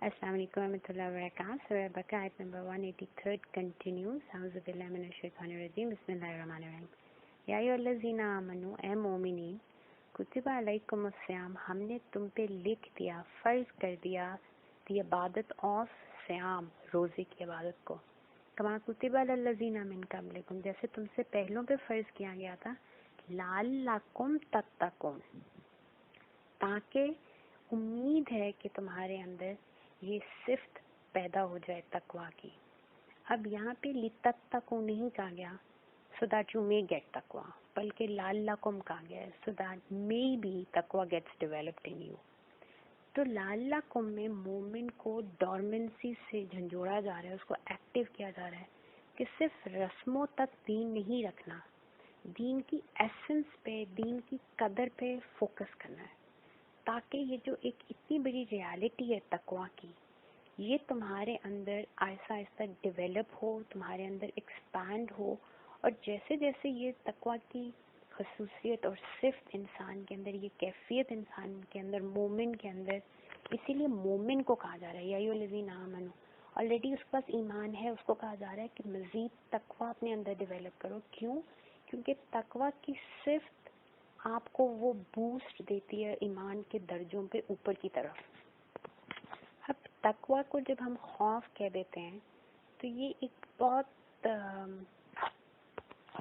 السلام علیکم ورحمۃ اللہ وبرکاتہ. سورہ بقرہ آیت نمبر 183 کنٹینیوز. اعوذ باللہ من الشیطان الرجیم. بسم اللہ الرحمن الرحیم. یا ایھا الذین آمنوا، اے مومنین، کتب علیکم الصیام، ہم نے تم پہ لکھ دیا، فرض کر دیا دی عبادت آف صیام، روزے کی عبادت کو، کما کتب علی الذین من قبلکم، جیسے تم سے پہلوں پہ فرض کیا گیا تھا، لعلکم تتقون، تاکہ امید ہے کہ تمہارے اندر یہ صفت پیدا ہو جائے تقوی کی. اب یہاں پہ لتتقوا نہیں کہا گیا so that you may get تقوی، بلکہ لعلکم کہا گیا so that maybe تقوی gets developed in you. تو لعلکم میں مومن کو ڈورمنسی سے جھنجھوڑا جا رہا ہے، اس کو ایکٹیو کیا جا رہا ہے کہ صرف رسموں تک دین نہیں رکھنا، دین کی ایسنس پہ، دین کی قدر پہ فوکس کرنا ہے، تاکہ یہ جو ایک اتنی بڑی ریالٹی ہے تقوی کی، یہ تمہارے اندر آہستہ آہستہ ڈیولپ ہو، تمہارے اندر ایکسپینڈ ہو، اور جیسے جیسے یہ تقوی کی خصوصیت اور صفت انسان کے اندر، یہ کیفیت انسان کے اندر، مومن کے اندر، اسی لیے مومن کو کہا جا رہا ہے یا ایھا الذین آمنوا، آلریڈی اس کے پاس ایمان ہے، اس کو کہا جا رہا ہے کہ مزید تقوی اپنے اندر ڈیولپ کرو. کیوں؟ کیونکہ تقوی کی صفت آپ کو وہ بوسٹ دیتی ہے ایمان کے درجوں پہ اوپر کی طرف. اب تقوی کو جب ہم خوف کہہ دیتے ہیں تو یہ ایک بہت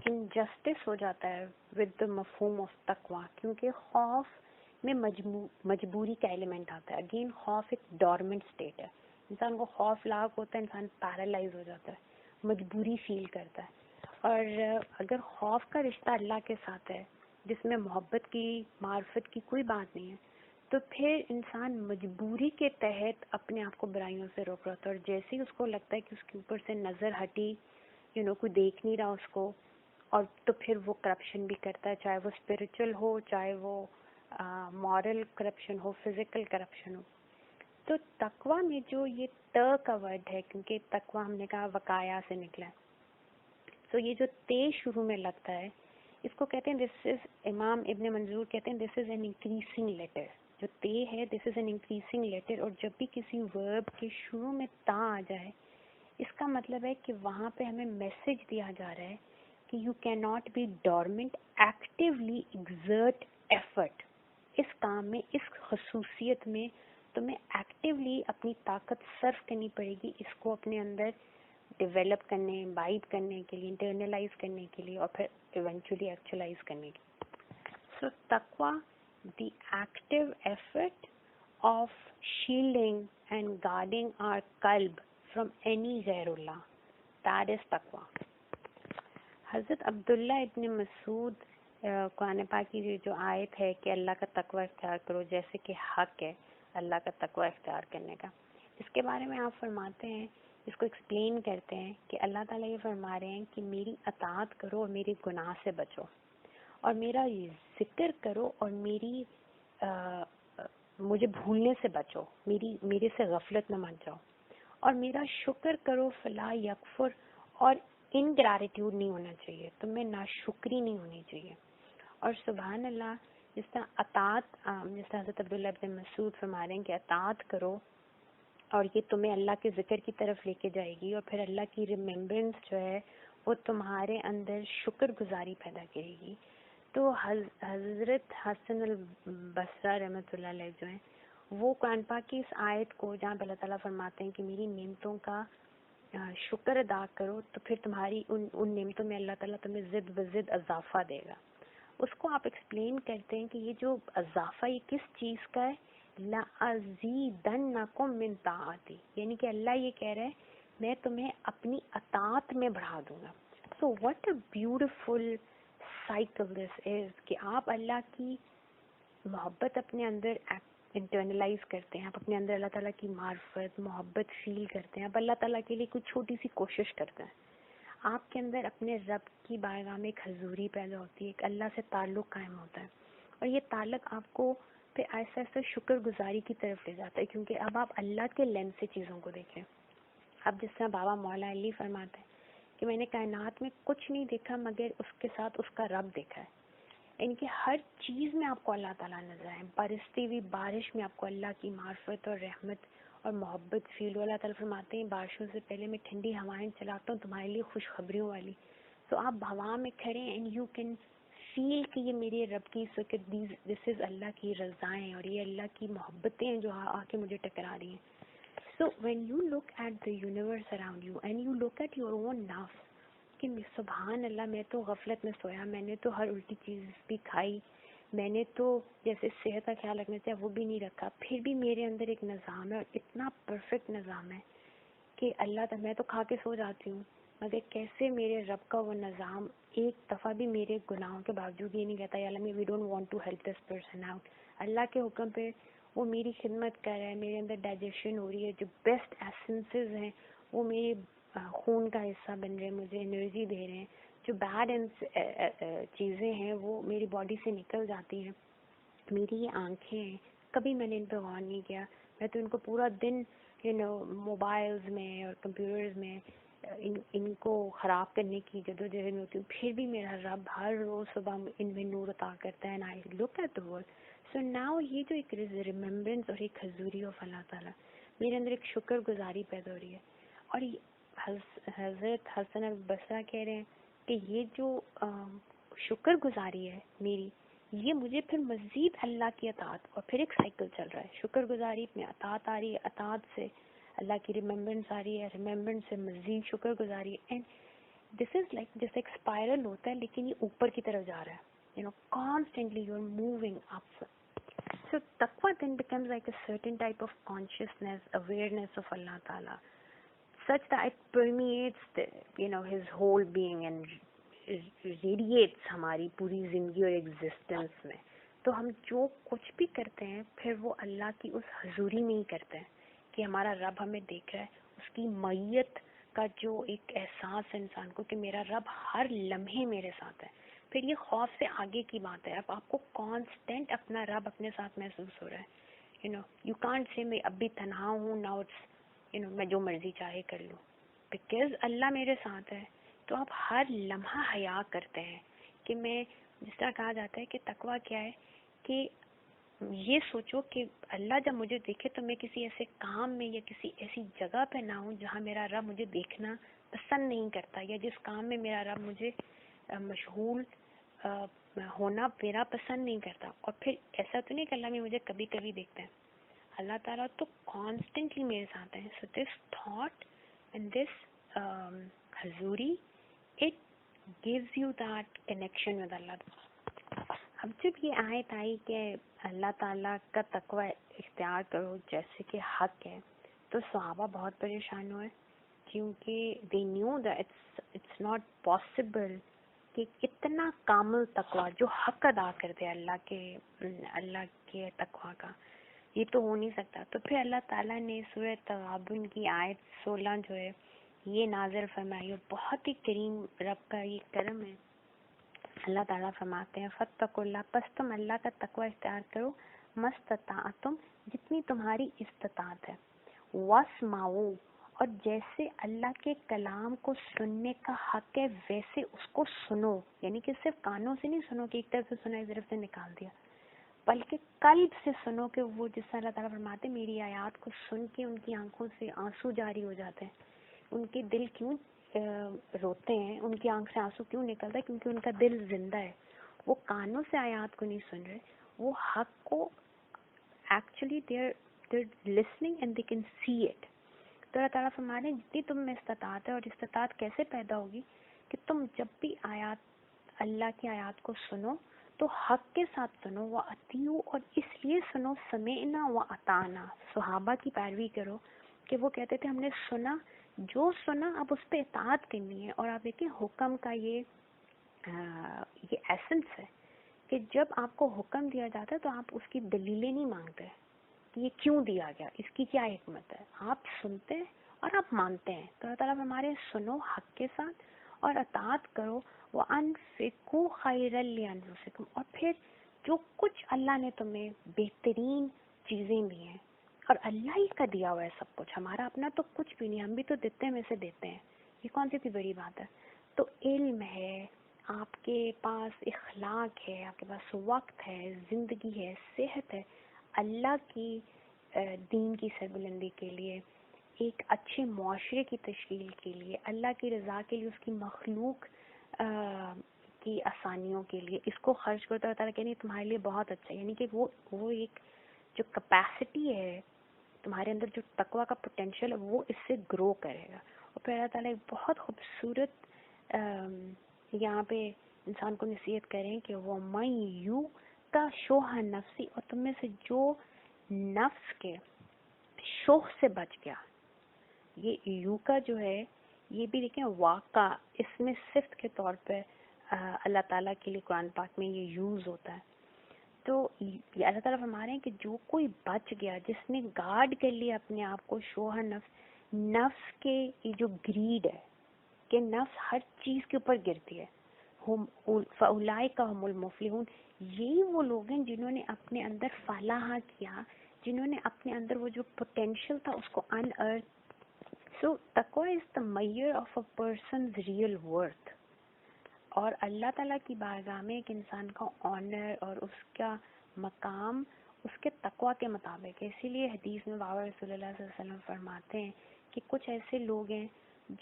انجسٹس ہو جاتا ہے ود دا مفہوم آف تقوی، کیونکہ خوف میں مجبوری کا ایلیمنٹ آتا ہے. اگین خوف ایک ڈورمنٹ اسٹیٹ ہے، انسان کو خوف لاحق ہوتا ہے، انسان پیرالائز ہو جاتا ہے، مجبوری فیل کرتا ہے. اور اگر خوف کا رشتہ اللہ کے ساتھ ہے جس میں محبت کی، معرفت کی کوئی بات نہیں ہے، تو پھر انسان مجبوری کے تحت اپنے آپ کو برائیوں سے روک رہا ہوتا ہے. اور جیسے ہی اس کو لگتا ہے کہ اس کے اوپر سے نظر ہٹی، کوئی دیکھ نہیں رہا اس کو، اور تو پھر وہ کرپشن بھی کرتا ہے، چاہے وہ اسپرچل ہو، چاہے وہ مورل کرپشن ہو، فزیکل کرپشن ہو. تو تقوی میں جو یہ کا ورڈ ہے، کیونکہ تقوی ہم نے کہا وقایا سے نکلا ہے، تو یہ جو شروع میں لگتا ہے، اس کو کہتے ہیں دس از، امام ابن منظور کہتے ہیں دس از این انکریزنگ لیٹر. جو ہے دس از این انکریزنگ لیٹر. اور جب بھی کسی ورب کے شروع میں تا آ جائے، اس کا مطلب ہے کہ وہاں پہ ہمیں میسج دیا جا رہا ہے کہ you can not be dormant, actually exert effort. اس کام میں، اس خصوصیت میں تمہیں ایکٹیولی اپنی طاقت صرف کرنی پڑے گی، اس کو اپنے اندر ڈیولپ کرنے، بائٹ کرنے کے لیے، انٹرنلائز کرنے کے لیے، اور پھر ایونچولی ایکچولائز کرنے کے لیے. سو تقوی، the active effort of shielding and guarding our قلب فرام اینی غیر اللہ، دیٹ از تقوی. حضرت عبداللہ ابن مسعود قرآن پاک کی جو آیت ہے کہ اللہ کا تقوی اختیار کرو جیسے کہ حق ہے اللہ کا تقوی اختیار کرنے کا، اس کے بارے میں آپ فرماتے ہیں، اس کو ایکسپلین کرتے ہیں کہ اللہ تعالیٰ یہ فرما رہے ہیں کہ میری اطاعت کرو اور میری گناہ سے بچو، اور میرا ذکر کرو اور مجھے بھولنے سے بچو، میرے سے غفلت نہ مت جاؤ، اور میرا شکر کرو فلا یکفر، اور انگریٹیوڈ نہیں ہونا چاہیے، تمہیں ناشکری نہیں ہونی چاہیے. اور سبحان اللہ، جس طرح اطاعت، جس طرح حضرت عبداللہ ابن مسعود فرما رہے ہیں کہ اطاعت کرو اور یہ تمہیں اللہ کے ذکر کی طرف لے کے جائے گی، اور پھر اللہ کی ریممبرنس جو ہے وہ تمہارے اندر شکر گزاری پیدا کرے گی. تو حضرت حسن البصری رحمۃ اللہ علیہ جو ہیں، وہ قرآن پاک کی اس آیت کو جہاں پہ اللہ تعالیٰ فرماتے ہیں کہ میری نعمتوں کا شکر ادا کرو، تو پھر تمہاری ان نعمتوں میں اللہ تعالیٰ تمہیں زد بزد اضافہ دے گا. اس کو آپ ایکسپلین کرتے ہیں کہ یہ جو اضافہ یہ کس چیز کا ہے، لَأَزِيدَنَّكُم مِّن طَاعَتِي، یعنی کہ اللہ یہ کہہ رہا ہے میں تمہیں اپنی اطاعت میں بڑھا دوں گا. So what a beautiful cycle this is, کہ آپ اللہ کی محبت اپنے اندر انٹرنلائز کرتے ہیں، آپ اپنے اندر اللہ تعالیٰ کی معرفت، محبت فیل کرتے ہیں، آپ اللہ تعالیٰ کے لیے کوئی چھوٹی سی کوشش کرتے ہیں، آپ کے اندر اپنے رب کی بارگاہ میں ایک حضوری پیدا ہوتی ہے، ایک اللہ سے تعلق قائم ہوتا ہے، اور یہ تعلق آپ کو پھر ایسا ایسا شکر گزاری کی طرف لے جاتا ہے، کیونکہ اب آپ اللہ کے لینس سے چیزوں کو دیکھیں. اب جس طرح بابا مولا علی فرماتے ہیں کہ میں نے کائنات میں کچھ نہیں دیکھا مگر اس کے ساتھ اس کا رب دیکھا ہے. ان کی ہر چیز میں آپ کو اللہ تعالیٰ نظر آئے، برستی ہوئی بارش میں آپ کو اللہ کی معرفت اور رحمت اور محبت فیل ہو. اللہ تعالیٰ فرماتے ہیں بارشوں سے پہلے میں ٹھنڈی ہوائیں چلاتا ہوں تمہارے لیے خوشخبریوں والی. تو آپ ہوا میں کھڑے ہیں اینڈ یو کین فیل کہ یہ میرے رب کی اس وقت دس از اللہ کی رضائیں اور یہ اللہ کی محبتیں ہیں جو آ کے مجھے ٹکرا رہی ہیں. So when you look at the universe around you and you look at your own nafs کہ سبحان اللہ میں تو غفلت میں سویا, میں نے تو ہر الٹی چیز بھی کھائی, میں نے تو جیسے صحت کا خیال رکھنا چاہیے وہ بھی نہیں رکھا, پھر بھی میرے اندر ایک نظام ہے اور اتنا پرفیکٹ نظام ہے کہ اللہ میں تو کھا کے سو جاتی ہوں مگر کیسے میرے رب کا وہ نظام ایک دفعہ بھی میرے گناہوں کے باوجود یہ نہیں کہتا یا Allah we don't want to help this person out. Allah کے حکم پہ وہ میری خدمت کر رہا ہے, میرے اندر ڈائجیشن ہو رہی ہے, جو بیسٹ ایسنسز ہیں وہ میرے خون کا حصہ بن رہے ہیں, مجھے انرجی دے رہے ہیں, جو بیڈ چیزیں ہیں وہ میری باڈی سے نکل جاتی ہیں. میری یہ آنکھیں ہیں, کبھی میں نے ان پہ غور نہیں کیا, میں تو ان کو پورا دن موبائلز میں اور کمپیوٹرز میں ان کو خراب کرنے کی جدوجہد میں ہوتی ہوں, پھر بھی میرا رب ہر روز صبح ان میں نور عطا کرتا ہے. And I look at the world. So now یہ جو ایک ریممبرنس اور ایک حضوری آف اللہ تعالیٰ, میرے اندر ایک شکر گزاری پیدا ہو رہی ہے. اور حضرت حسن البصری کہہ رہے ہیں کہ یہ جو شکر گزاری ہے میری, یہ مجھے پھر مزید اللہ کی اطاعت, اور پھر ایک سائیکل چل رہا ہے, شکر گزاری میں اطاعت آ رہی ہے, اطاعت سے اللہ کی ریممبرنس آ رہی ہے, ریممبرنس سے مزید شکر گزاری ہے. اینڈ دس از لائک جیسے ایک اسپائرل ہوتا ہے لیکن یہ اوپر کی طرف جا رہا ہے, constantly you are moving up. So taqwa then becomes like a certain type of consciousness, awareness of Allah Ta'ala, such that it permeates his whole being and radiates ہماری پوری زندگی اور ایگزسٹنس میں. تو ہم جو کچھ بھی کرتے ہیں پھر وہ اللہ کی اس حضوری میں ہی کرتے ہیں کہ ہمارا رب ہمیں دیکھ رہا ہے, اس کی معیت کا جو ایک احساس ہے انسان کو کہ میرا رب ہر لمحے میرے ساتھ ہے. پھر یہ خوف سے آگے کی بات ہے, اب آپ کو کانسٹنٹ اپنا رب اپنے ساتھ محسوس ہو رہا ہے. یو کانٹ سے میں اب بھی تنہا ہوں, ناؤ اٹس میں جو مرضی چاہے کر لوں, بیکاز اللہ میرے ساتھ ہے. تو آپ ہر لمحہ حیا کرتے ہیں کہ میں, جس طرح کہا جاتا ہے کہ تقویٰ کیا ہے کہ یہ سوچو کہ اللہ جب مجھے دیکھے تو میں کسی ایسے کام میں یا کسی ایسی جگہ پہ نہ ہوں جہاں میرا رب مجھے دیکھنا پسند نہیں کرتا, یا جس کام میں میرا رب مجھے مشغول ہونا میرا پسند نہیں کرتا. اور پھر ایسا تو نہیں کہ اللہ میں مجھے کبھی کبھی دیکھتا ہے, اللہ تعالیٰ تو کانسٹنٹلی میرے ساتھ ہیں. سو this thought and this huzoori, it gives you that connection with Allah. اب جب یہ آیت آئی کہ اللہ تعالیٰ کا تقوی اختیار کرو جیسے کہ حق ہے, تو صحابہ بہت پریشان ہوئے کیونکہ they knew that it's not possible کہ اتنا کامل تقوی جو حق ادا کرتے ہیں اللہ کے تقوی کا, یہ تو ہو نہیں سکتا. تو پھر اللہ تعالیٰ نے سورہ تغابن کی آیت 16 جو ہے یہ نازل فرمائی, اور بہت ہی کریم رب کا یہ کرم ہے. اللہ تعالیٰ فرماتے ہیں فاتقوا اللہ, پس تم اللہ کا تقوی اختیار کرو, مستطاعتم جتنی تمہاری استطاعت ہے, واسمعوا اور جیسے اللہ کے کلام کو سننے کا حق ہے ویسے اس کو سنو, یعنی کہ صرف کانوں سے نہیں سنو کہ ایک طرف سے سنا ایک طرف سے نکال دیا, بلکہ قلب سے سنو کہ وہ جس طرح اللہ تعالیٰ فرماتے ہیں میری آیات کو سن کے ان کی آنکھوں سے آنسو جاری ہو جاتے ہیں, ان کے دل کیوں روتے ہیں, ان کی آنکھ سے آنسو کیوں نکلتا ہے, کیونکہ ان کا دل زندہ ہے. وہ کانوں سے آیات کو نہیں سن رہے, وہ حق کو actually they're listening and they can see it. تو اللہ تعالیٰ فرما رہے ہیں جتنی تم میں استطاعت ہے, اور استطاعت کیسے پیدا ہوگی کہ تم جب بھی آیات اللہ کی آیات کو سنو تو حق کے ساتھ سنو, وہ اطیعوا اور اس لیے سنو سمعنا و اطعنا, صحابہ کی پیروی کرو کہ وہ کہتے تھے ہم نے سنا, جو سنا اب اس پہ اطاعت کرنی ہے. اور آپ دیکھیں حکم کا یہ ایسنس ہے کہ جب آپ کو حکم دیا جاتا ہے تو آپ اس کی دلیلیں نہیں مانگتے کہ یہ کیوں دیا گیا, اس کی کیا حکمت ہے, آپ سنتے ہیں اور آپ مانتے ہیں. تو اللہ تعالیٰ ہمارے سنو حق کے ساتھ اور اطاعت کرو, وَأَنفِقُوا خَيْرًا لِأَنفُسِكُمْ, اور پھر جو کچھ اللہ نے تمہیں بہترین چیزیں دی ہیں, اور اللہ ہی کا دیا ہوا ہے سب کچھ, ہمارا اپنا تو کچھ بھی نہیں, ہم بھی تو دیتے ہیں میں سے دیتے ہیں, یہ کون سی بڑی بات ہے. تو علم ہے, آپ کے پاس اخلاق ہے, آپ کے پاس وقت ہے, زندگی ہے, صحت ہے, اللہ کی دین کی سربلندی کے لیے، ایک اچھے معاشرے کی تشکیل کے لیے، اللہ کی رضا کے لیے، اس کی مخلوق کی آسانیوں کے لیے اس کو خرچ کرتا ہے. تعالیٰ کہتے ہیں تمہارے لیے بہت اچھا ہے. یعنی کہ وہ ایک جو کیپیسٹی ہے تمہارے اندر، جو تقویٰ کا پوٹینشیل ہے، وہ اس سے گرو کرے گا. اور پھر اللہ تعالیٰ ایک بہت خوبصورت یہاں پہ انسان کو نصیحت کریں کہ وہ میں یو کا شوہ نفسی، اور تم میں سے جو نفس کے شوہ سے بچ گیا. یہ یو کا جو ہے یہ بھی دیکھیں واقع، اس میں صفت کے طور پہ اللہ تعالیٰ کے لیے قرآن پاک میں یہ یوز ہوتا ہے. تو یہ اللہ تعالیٰ فرما رہے ہیں کہ جو کوئی بچ گیا، جس نے گارڈ کر لیا اپنے آپ کو شوہ نفس کے یہ جو گریڈ ہے کہ نفس ہر چیز کے اوپر گرتی ہے، فَأُولَئِکَ هُمُ الْمُفْلِحُونَ. یہی وہ لوگ ہیں جنہوں نے اپنے اندر فلاح کیا، جنہوں نے اپنے اندر وہ جو پوٹینشیل تھا اس کو in earth. So taqwa is the measure of a person's real worth. اور اللہ تعالیٰ کی بارگاہ میں ایک انسان کا آنر اور اس کا مقام اس کے تقویٰ کے مطابق ہے. اسی لیے حدیث میں بابا رسول اللہ صلی اللہ علیہ وسلم فرماتے ہیں کہ کچھ ایسے لوگ ہیں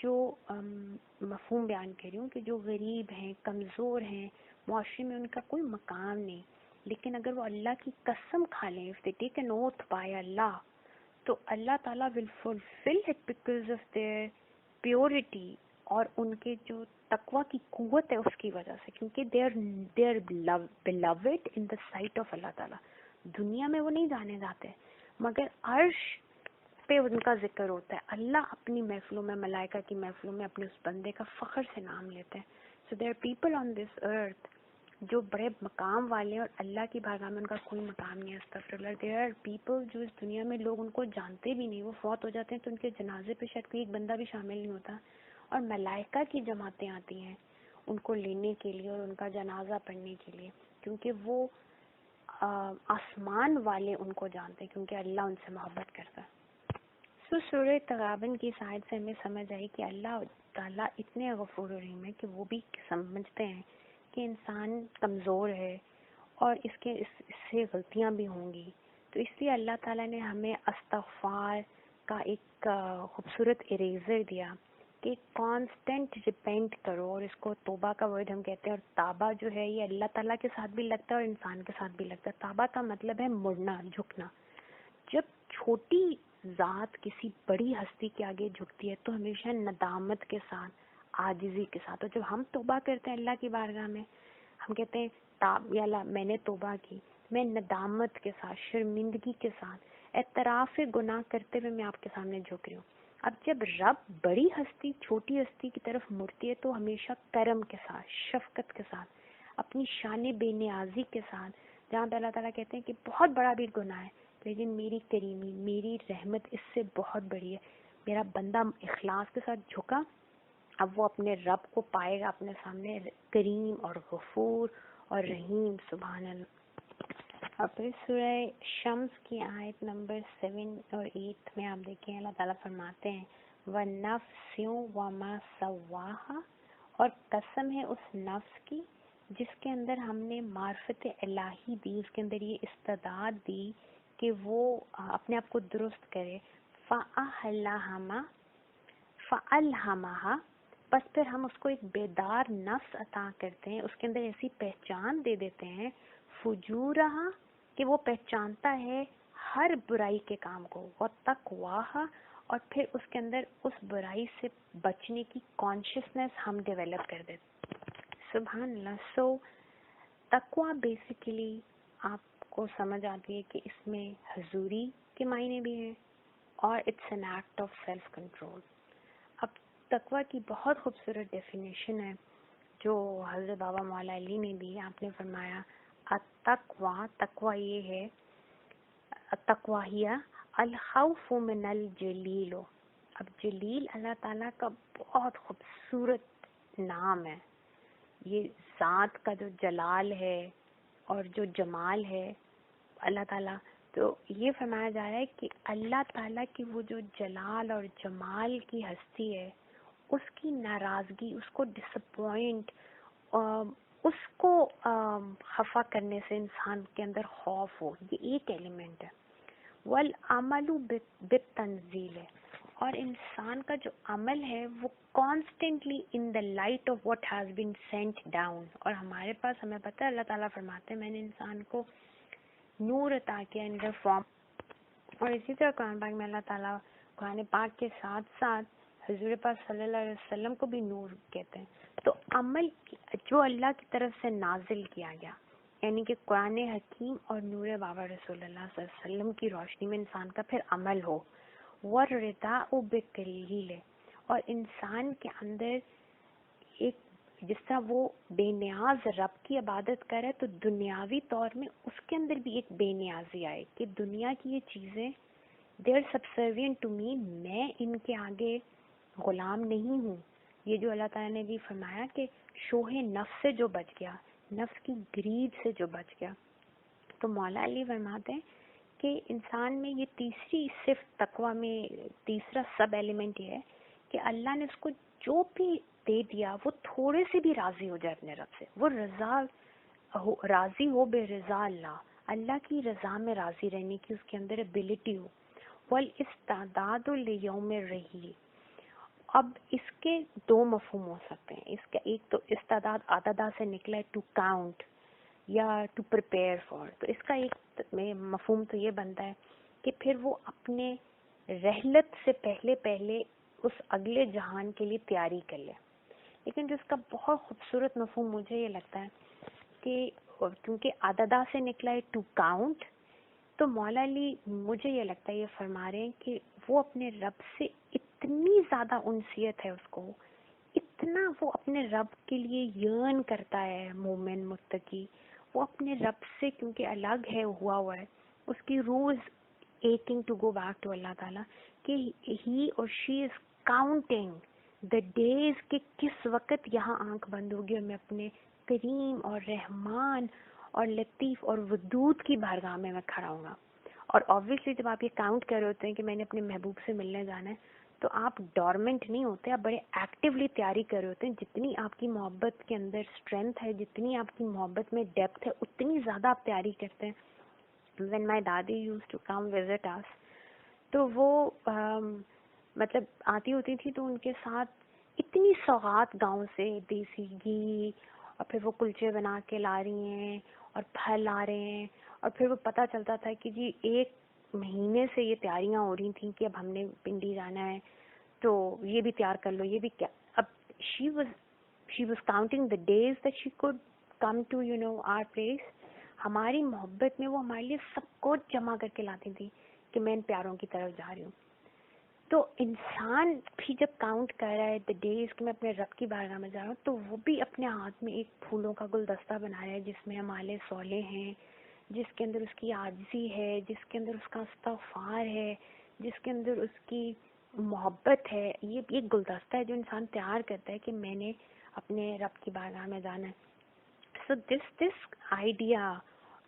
جو مفہوم بیان کر رہی ہوں کہ جو غریب ہیں، کمزور ہیں، معاشرے میں ان کا کوئی مقام نہیں، لیکن اگر وہ اللہ کی قسم کھا لیں، if they take an oath by Allah، تو اللہ تعالیٰ will fulfill it because of their purity اور ان کے جو تقویٰ کی قوت ہے اس کی وجہ سے، کیونکہ they are beloved in the sight of اللہ تعالیٰ. دنیا میں وہ نہیں جانے جاتے مگر عرش پہ ان کا ذکر ہوتا ہے. اللہ اپنی محفلوں میں، ملائکہ کی محفلوں میں اپنے اس بندے کا فخر سے نام لیتے ہیں. So there are people on this earth جو بڑے مقام والے ہیں اور اللہ کی بارگاہ میں ان کا کوئی مقام نہیں ہے. استغفر اللہ. There are people جو اس دنیا میں لوگ ان کو جانتے بھی نہیں، وہ فوت ہو جاتے ہیں تو ان کے جنازے پہ شاید کوئی ایک بندہ بھی شامل نہیں ہوتا، اور ملائکہ کی جماعتیں آتی ہیں ان کو لینے کے لیے اور ان کا جنازہ پڑھنے کے لیے، کیونکہ وہ آسمان والے ان کو جانتے ہیں، کیونکہ اللہ ان سے محبت کرتا ہے. سورہ تغابن کی سائد سے ہمیں سمجھ آئی کہ اللہ تعالیٰ اتنے غفور و رحیم ہے کہ وہ بھی سمجھتے ہیں کہ انسان کمزور ہے اور اس سے غلطیاں بھی ہوں گی. تو اس لیے اللہ تعالیٰ نے ہمیں استغفار کا ایک خوبصورت اریزر دیا کہ کانسٹنٹ ریپینٹ کرو، اور اس کو توبہ کا ورڈ ہم کہتے ہیں. اور تابہ جو ہے یہ اللہ تعالیٰ کے ساتھ بھی لگتا ہے اور انسان کے ساتھ بھی لگتا ہے. تابہ کا مطلب ہے مڑنا، جھکنا. جب چھوٹی ذات کسی بڑی ہستی کے آگے جھکتی ہے تو ہمیشہ ندامت کے ساتھ، عاجزی کے ساتھ. اور جب ہم توبہ کرتے ہیں اللہ کی بارگاہ میں، ہم کہتے ہیں یا اللہ میں نے توبہ کی، میں ندامت کے ساتھ، شرمندگی کے ساتھ، اعتراف گناہ کرتے ہوئے میں آپ کے سامنے جھک رہی ہوں. اب جب رب بڑی ہستی چھوٹی ہستی کی طرف مڑتی ہے تو ہمیشہ کرم کے ساتھ، شفقت کے ساتھ، اپنی شان بے نیازی کے ساتھ، جہاں پہ اللہ تعالیٰ کہتے ہیں کہ بہت بڑا بھی گناہ ہے لیکن میری کریمی، میری رحمت اس سے بہت بڑی ہے. میرا بندہ اخلاص کے ساتھ جھکا، اب وہ اپنے رب کو پائے گا اپنے سامنے، کریم اور غفور اور رحیم. سبحان اللہ. اور پھر سورہ شمس کی آیت نمبر 7 اور 8 میں آپ دیکھیں اللہ تعالیٰ فرماتے ہیں وَنَفْسٍ وَمَا سَوَّاهَا، اور قسم ہے اس نفس کی جس کے اندر ہم نے معرفت الہی دی، اس کے اندر یہ استعداد دی کہ وہ اپنے آپ کو درست کرے. فَأَلْهَمَهَا، بس پھر ہم اس کو ایک بیدار نفس عطا کرتے ہیں، اس کے اندر ایسی پہچان دے دیتے ہیں فجورہا کہ وہ پہچانتا ہے ہر برائی کے کام کو، وَتَقْوَاہا، اور پھر اس کے اندر اس برائی سے بچنے کی کانشیسنس ہم ڈیولپ کر دیتے. سبحان اللہ. سو تقویٰ بیسیکلی آپ کو سمجھ آتی ہے کہ اس میں حضوری کے معنی بھی ہیں اور it's an act of self control. اب تقویٰ کی بہت خوبصورت ڈیفینیشن ہے جو حضرت بابا مولا علی نے دی. آپ نے فرمایا التقویٰ، تقویٰ یہ ہے، التقویٰ ہی الخوف من الجلیل. اب جلیل اللہ تعالیٰ کا بہت خوبصورت نام ہے. یہ ذات کا جو جلال ہے اور جو جمال ہے اللہ تعالیٰ، تو یہ فرمایا جا رہا ہے کہ اللہ تعالیٰ کی وہ جو جلال اور جمال کی ہستی ہے، اس کی ناراضگی، اس کو ڈسپوائنٹ، اس کو خفا کرنے سے انسان کے اندر خوف ہو، یہ ایک ایلیمنٹ ہے. والعمل بالتنزیل ہے، اور انسان کا جو عمل ہے وہ constantly in the light of what has been sent down. اور ہمارے پاس ہمیں پتہ ہے اللہ تعالیٰ فرماتے ہیں میں نے انسان کو نور عطا کیا ان دا فارم. اور اسی طرح قرآن پاک میں اللہ تعالیٰ قرآن پاک کے ساتھ ساتھ حضور پاک صلی اللہ علیہ وسلم کو بھی نور کہتے ہیں. تو عمل جو اللہ کی طرف سے نازل کیا گیا، یعنی کہ قرآن حکیم اور نور بابا رسول اللہ صلی اللہ علیہ وسلم کی روشنی میں انسان کا پھر عمل ہو. وَالرِّضَاءُ بِالْقَلِيلِ، اور انسان کے اندر ایک جس طرح وہ بے نیاز رب کی عبادت کرے تو دنیاوی طور میں اس کے اندر بھی ایک بے نیازی آئے کہ دنیا کی یہ چیزیں they are subservient to me, میں ان کے آگے غلام نہیں ہوں. یہ جو اللہ تعالیٰ نے بھی فرمایا کہ شوہ نفس سے جو بچ گیا، نفس کی گرید سے جو بچ گیا. تو مولا علی فرماتے ہیں کہ انسان میں یہ تیسری صرف تقوی میں تیسرا سب ایلیمنٹ یہ ہے کہ اللہ نے اس کو جو بھی دے دیا وہ تھوڑے سے بھی راضی ہو جائے اپنے رب سے، وہ راضی ہو بے رضا اللہ، اللہ کی رضا میں راضی رہنے کی اس کے اندر ایبلٹی ہو. والاستعداد لیوم الرحیل، اب اس کے دو مفہوم ہو سکتے ہیں. اس کا ایک تو استعداد عددہ سے نکلا ہے ٹو کاؤنٹ یا ٹو پریپیئر فار، تو اس کا ایک مفہوم تو یہ بنتا ہے کہ پھر وہ اپنے رحلت سے پہلے اس اگلے جہان کے لیے تیاری کر لے. لیکن جس کا بہت خوبصورت مفہوم مجھے یہ لگتا ہے کہ کیونکہ عددہ سے نکلا ہے ٹو کاؤنٹ، تو مولا علی مجھے یہ لگتا ہے یہ فرما رہے ہیں کہ وہ اپنے رب سے اتنی زیادہ انسیت ہے اس کو، اتنا وہ اپنے رب کے لیے یرن کرتا ہے مومن متقی، وہ اپنے رب سے کیونکہ الگ ہے ہوا ہے، اس کی روز ایکنگ ٹو گو بیک ٹو اللہ تعالیٰ کہ ہی اور شی از کاؤنٹنگ دا ڈیز کہ کس وقت یہاں آنکھ بند ہوگی اور میں اپنے کریم اور رحمان اور لطیف اور ودود کی بارگاہ میں کھڑا ہوں گا. اور obviously جب آپ یہ کاؤنٹ کر رہے ہوتے ہیں کہ میں نے اپنے محبوب سے ملنے جانا ہے تو آپ ڈورمنٹ نہیں ہوتے، آپ بڑے ایکٹیولی تیاری کر رہے ہوتے ہیں. جتنی آپ کی محبت کے اندر اسٹرینتھ ہے، جتنی آپ کی محبت میں ڈیپتھ ہے، اتنی زیادہ آپ تیاری کرتے ہیں. when my daddy used to come visit us تو وہ مطلب آتی ہوتی تھی تو ان کے ساتھ اتنی سوغات گاؤں سے دیسی گھی، اور پھر وہ کلچے بنا کے لا رہی ہیں اور پھل آ رہے ہیں، اور پھر وہ پتہ چلتا تھا کہ جی 1 مہینے سے یہ تیاریاں ہو رہی تھیں کہ اب ہم نے پنڈی جانا ہے تو یہ بھی تیار کر لو، یہ بھی کیا. اب she was counting the days that she could come to our place. ہماری محبت میں وہ ہمارے لیے سب کچھ جمع کر کے لاتی تھی کہ میں ان پیاروں کی طرف جا رہی ہوں. تو انسان بھی جب کاؤنٹ کر رہا ہے دا ڈیز کہ میں اپنے رب کی بارگاہ میں جا رہا ہوں، تو وہ بھی اپنے ہاتھ میں ایک پھولوں کا گلدستہ بنا رہا ہے جس میں ہمارے صولے ہیں، جس کے اندر اس کی عاجزی ہے، جس کے اندر اس کا استغفار ہے، جس کے اندر اس کی محبت ہے. یہ ایک گلدستہ ہے جو انسان تیار کرتا ہے کہ میں نے اپنے رب کی بارگاہ میں جانا ہے. سو دس آئیڈیا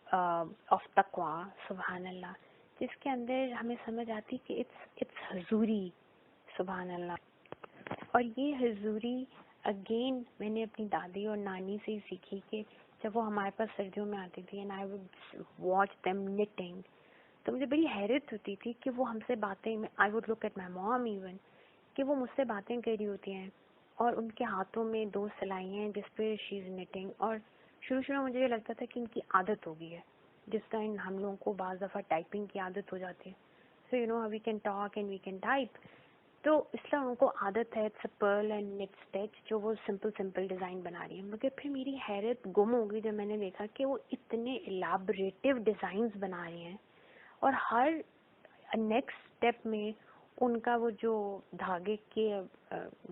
آف تقویٰ، سبحان اللہ، جس کے اندر ہمیں سمجھ آتی کہ اٹس حضوری، سبحان اللہ. اور یہ حضوری اگین میں نے اپنی دادی اور نانی سے ہی سیکھی کہ جب وہ ہمارے پاس سردیوں میں آتی تھی and I would watch them knitting، تو مجھے بڑی حیرت ہوتی تھی کہ وہ ہم سے باتیں، آئی وڈ لک ایٹ مائی مام ایون، کہ وہ مجھ سے باتیں کر رہی ہوتی ہیں اور ان کے ہاتھوں میں 2 سلائیاں ہیں جس پہ شی از knitting. اور شروع میں مجھے یہ لگتا تھا کہ ان کی عادت ہو گئی ہے، جس طرح ہم لوگوں کو بعض دفعہ ٹائپنگ کی عادت ہو جاتی ہے. So we can talk and we can type, تو اس طرح ان کو عادت ہے it's a purl and knit stitch جو وہ سمپل ڈیزائن بنا رہی ہیں. مگر پھر میری حیرت گم ہو گئی جب میں نے دیکھا کہ وہ اتنے الیبریٹو ڈیزائنز بنا رہی ہیں، اور ہر نیکسٹ اسٹیپ میں ان کا وہ جو دھاگے کے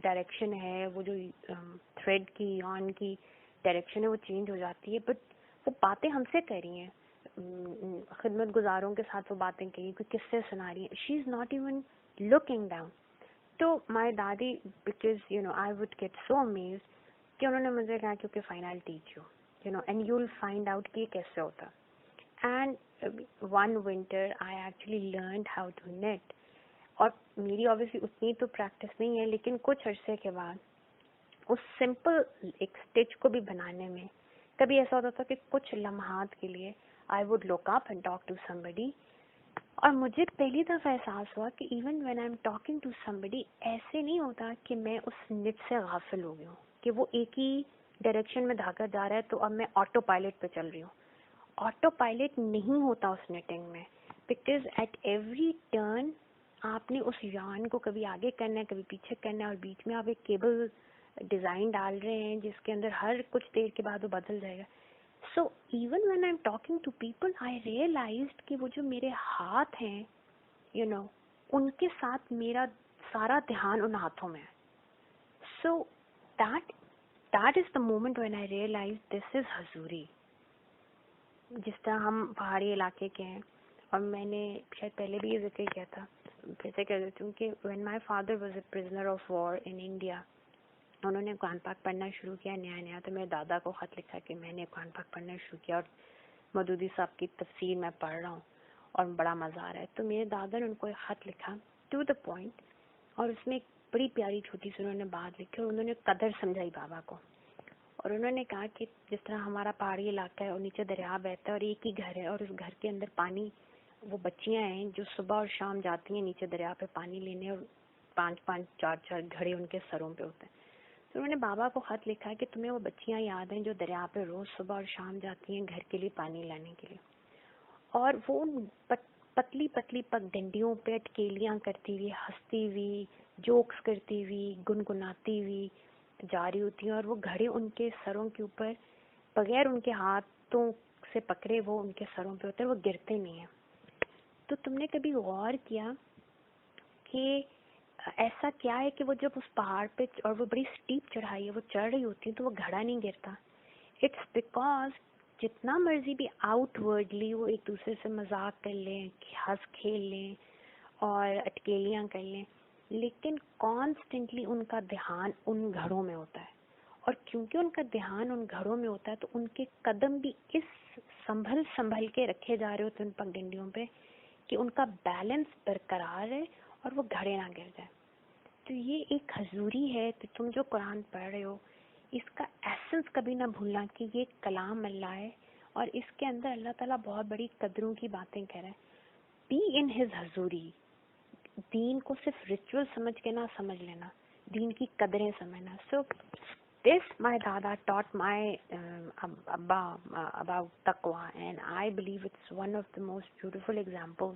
ڈائریکشن ہے، وہ جو تھریڈ کی یارن کی ڈائریکشن ہے وہ چینج ہو جاتی ہے. بٹ وہ باتیں ہم سے کر رہی ہیں، خدمت گزاروں کے ساتھ وہ باتیں کر رہی ہیں، کوئی قصے سنا رہی ہیں. She is not even looking down. تو my dadi because I would get so amazed کہ انہوں نے مجھے کہا کہ fine I will teach you and you will find out کہ یہ کیسے ہوتا. And one winter I actually learned how to knit. اور میری obviously اتنی تو پریکٹس نہیں ہے، لیکن کچھ عرصے کے بعد اس سمپل ایک اسٹچ کو بھی بنانے میں کبھی ایسا ہوتا تھا کہ کچھ لمحات کے لیے I would look up and talk to somebody اور مجھے پہلی دفعہ احساس ہوا کہ even when I am talking to somebody, ایسے نہیں ہوتا کہ میں اس نٹ سے غافل ہو گئی ہوں کہ وہ ایک ہی ڈائریکشن میں دھاگا جا رہا ہے تو اب میں آٹو پائلٹ پہ چل رہی ہوں. آٹو پائلٹ نہیں ہوتا اس نیٹنگ میں، بیکاز ایٹ ایوری ٹرن آپ نے اس یارن کو کبھی آگے کرنا ہے کبھی پیچھے کرنا ہے، اور بیچ میں آپ ایک کیبل ڈیزائن ڈال رہے ہیں جس کے اندر ہر کچھ دیر کے بعد وہ بدل جائے گا. So even when I'm talking to people, I realized کہ وہ جو میرے ہاتھ ہیں ان کے ساتھ میرا سارا دھیان ان ہاتھوں میں ہے. So that is the moment when I realized this is حضوری. جس طرح ہم پہاڑی علاقے کے ہیں، اور میں نے شاید پہلے بھی یہ ذکر کیا تھا، پھر سے کہہ دیتی ہوں کہ when my father was a prisoner of war in India، انہوں نے قرآن پاک پڑھنا شروع کیا نیا تو میرے دادا کو خط لکھا کہ میں نے قرآن پاک پڑھنا شروع کیا اور مودودی صاحب کی تفسیر میں پڑھ رہا ہوں اور بڑا مزہ آ رہا ہے. تو میرے دادا نے ان کو ایک خط لکھا ٹو دا پوائنٹ، اور اس میں ایک بڑی پیاری چھوٹی سی انہوں نے بات لکھی اور انہوں نے قدر سمجھائی بابا کو. اور انہوں نے کہا کہ جس طرح ہمارا پہاڑی علاقہ ہے اور نیچے دریا بہتا ہے اور ایک ہی گھر ہے اور اس گھر کے اندر پانی، وہ بچیاں ہیں جو صبح اور شام جاتی ہیں نیچے دریا پہ پانی لینے، اور 5 4 گھڑے ان کے سروں پہ ہوتے ہیں. تو انہوں نے بابا کو خط لکھا کہ تمہیں وہ بچیاں یاد ہیں جو دریا پہ روز صبح اور شام جاتی ہیں گھر کے لیے پانی لانے کے لیے، اور وہ پتلی پتلی پگ ڈنڈیوں پہ اٹکیلیاں کرتی ہوئی، ہنستی ہوئی، جوکس کرتی ہوئی، گنگناتی ہوئی جا رہی ہوتی ہیں، اور وہ گھڑے ان کے سروں کے اوپر بغیر ان کے ہاتھوں سے پکڑے وہ ان کے سروں پہ ہوتے ہیں، وہ گرتے نہیں ہیں. تو تم نے کبھی غور کیا کہ ایسا کیا ہے کہ وہ جب اس پہاڑ پہ، اور وہ بڑی سٹیپ چڑھائی ہے، وہ چڑھ رہی ہوتی ہیں تو وہ گھڑا نہیں گرتا؟ اٹس بیکاز جتنا مرضی بھی آؤٹ ورڈلی وہ ایک دوسرے سے مذاق کر لیں، ہنس کھیل لیں اور اٹکیلیاں کر لیں، لیکن کانسٹنٹلی ان کا دھیان ان گھڑوں میں ہوتا ہے. اور کیونکہ ان کا دھیان ان گھڑوں میں ہوتا ہے تو ان کے قدم بھی اس سنبھل کے رکھے جا رہے ہوتے ہیں ان پگ ڈنڈیوں پہ کہ ان کا بیلنس برقرار ہے اور وہ گھڑے نہ گر جائیں. تو یہ ایک حضوری ہے کہ تم جو قرآن پڑھ رہے ہو اس کا ایسنس کبھی نہ بھولنا کہ یہ کلام اللہ ہے، اور اس کے اندر اللہ تعالیٰ بہت بڑی قدروں کی باتیں کہہ رہے ہیں. بی ان ہز حضوری. دین کو صرف ریچول سمجھ کے نہ سمجھ لینا، دین کی قدریں سمجھنا. سو دس my dada taught my abba about taqwa, and I believe it's one of the most beautiful examples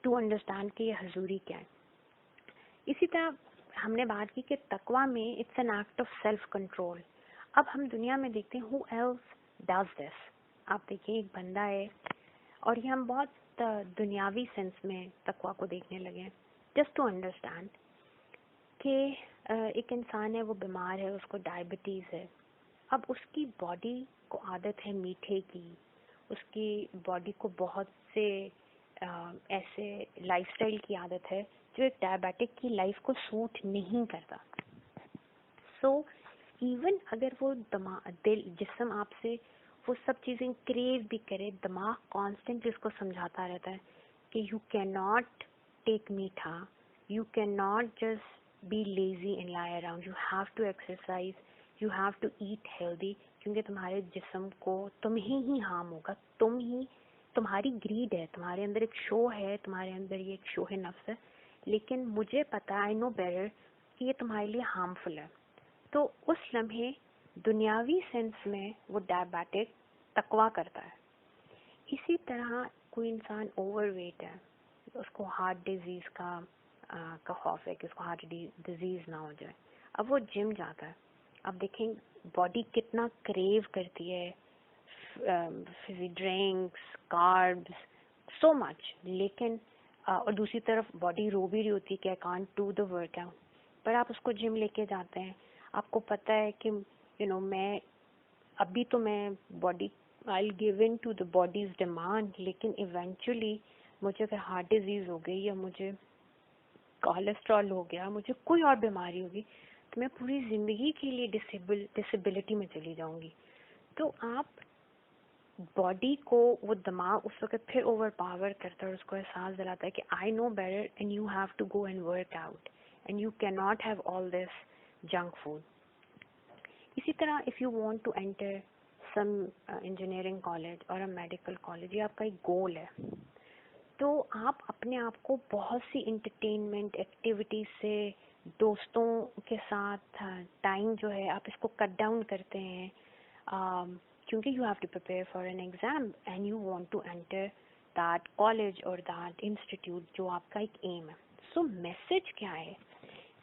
to understand کہ یہ حضوری کیا ہے. اسی طرح ہم نے بات کی کہ تقویٰ میں it's an act of self control. اب ہم دنیا میں دیکھتے ہیں who else does this. آپ دیکھیں ایک بندہ ہے، اور یہ ہم بہت دنیاوی سینس میں تقویٰ کو دیکھنے لگے ہیں. جسٹ ٹو انڈرسٹینڈ کہ ایک انسان ہے، وہ بیمار ہے، اس کو ڈائبٹیز ہے. اب اس کی باڈی کو عادت ہے میٹھے کی، اس کی باڈی کو بہت سے ایسے لائف اسٹائل کی عادت ہے جو ایک ڈائبیٹک کی لائف کو سوٹ نہیں کرتا. سو ایون اگر وہ دل جسم آپ سے وہ سب چیزیں کریو بھی کرے، دماغ کانسٹنٹ اس کو سمجھاتا رہتا ہے کہ you can not take meetha, you can not just be lazy and lie around, you have to exercise, you have to eat healthy, کیونکہ تمہارے جسم کو تمہیں ہی ہارم ہوگا. تمہاری گریڈ ہے، تمہارے اندر ایک شو ہے، تمہارے اندر یہ ایک شوہ نفس ہے، لیکن مجھے پتا آئی نو بیٹر کہ یہ تمہارے لیے ہارمفل ہے. تو اس لمحے دنیاوی سینس میں وہ ڈائبیٹک تقویٰ کرتا ہے. اسی طرح کوئی انسان اوور ویٹ ہے، اس کو ہارٹ ڈیزیز کا خوف ہے کہ اس کو ہارٹ ڈیزیز نہ ہو جائے. اب وہ جم جاتا ہے، اب دیکھیں باڈی کتنا کریو کرتی ہے فزی ڈرنکس، کاربس، سو مچ، لیکن اور دوسری طرف باڈی رو بھی رہی ہوتی ہے کہ I can't do the workout. پر آپ اس کو جم لے کے جاتے ہیں، آپ کو پتہ ہے کہ میں ابھی تو میں body I give in to the body's demand, لیکن ایونچولی مجھے اگر ہارٹ ڈیزیز ہو گئی یا مجھے کولیسٹرول ہو گیا، مجھے کوئی اور بیماری ہوگی، تو میں پوری زندگی کے لیے ڈسیبلٹی میں چلی جاؤں گی. تو آپ باڈی کو وہ دماغ اس وقت پھر اوور پاور کرتا ہے اور اس کو احساس دلاتا ہے کہ I know better and you have to go and work out and you can not have all this junk food. اسی طرح if you want to enter some engineering college اور میڈیکل کالج، یہ آپ کا ایک گول ہے، تو آپ اپنے آپ کو بہت سی انٹرٹینمنٹ ایکٹیویٹیز سے، دوستوں کے ساتھ ٹائم جو ہے آپ اس کو کٹ ڈاؤن کرتے ہیں، کیونکہ you have to prepare for an exam and you want to enter that college اور دیٹ انسٹیٹیوٹ جو آپ کا ایک ایم ہے. سو میسج کیا ہے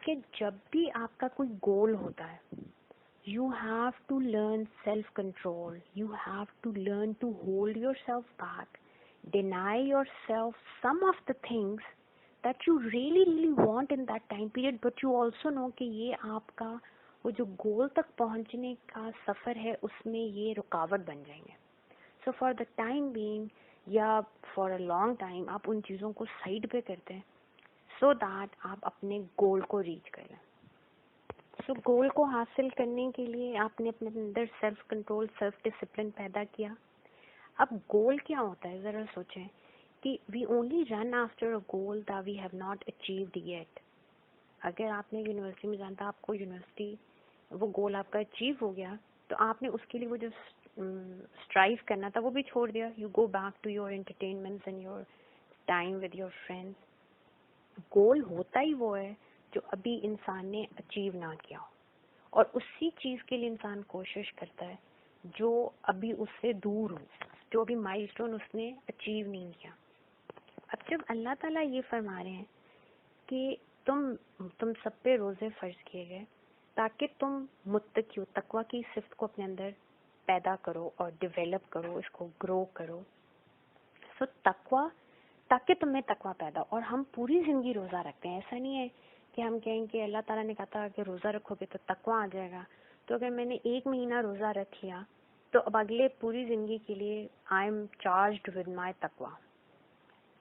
کہ جب بھی آپ کا کوئی گول ہوتا ہے، you have to learn self-control. You have to learn to hold yourself back, deny yourself some of the things that you really want in that time period, but you also know کہ یہ آپ کا وہ جو گول تک پہنچنے کا سفر ہے اس میں یہ رکاوٹ بن جائیں گے. So for the time being یا for a long time آپ ان چیزوں کو سائڈ پہ کرتے ہیں so that آپ اپنے گول کو ریچ کریں. سو گول کو حاصل کرنے کے لیے آپ نے اپنے اندر سیلف کنٹرول، سیلف ڈسپلن پیدا کیا. اب گول کیا ہوتا ہے ذرا سوچیں کہ we only run after a goal that we have not achieved yet. اگر آپ نے یونیورسٹی میں جانا تھا، آپ کو یونیورسٹی وہ گول آپ کا اچیو ہو گیا تو آپ نے اس کے لیے وہ جو اسٹرائیو کرنا تھا وہ بھی چھوڑ دیا. You go back to your entertainments and your time with your friends. Goal ہوتا ہی وہ ہے جو ابھی انسان نے اچیو نہ کیا ہو، اور اسی چیز کے لیے انسان کوشش کرتا ہے جو ابھی اس سے دور ہو، جو ابھی مائل سٹون اس نے اچیو نہیں کیا. اب جب اللہ تعالیٰ یہ فرما رہے ہیں کہ تم سب پہ روزے فرض کیے گئے تاکہ تم متقی ہو، تقویٰ کی صفت کو اپنے اندر پیدا کرو اور ڈیولپ کرو، اس کو گرو کرو. سو تقویٰ، تاکہ تم میں تقویٰ پیدا. اور ہم پوری زندگی روزہ رکھتے ہیں. ایسا نہیں ہے کہ ہم کہیں کہ اللہ تعالیٰ نے کہا تھا کہ روزہ رکھو گے تو تقویٰ آ جائے گا. تو اگر میں نے 1 مہینہ روزہ رکھ لیا تو اب اگلے پوری زندگی کے لیے I am charged with my taqwa.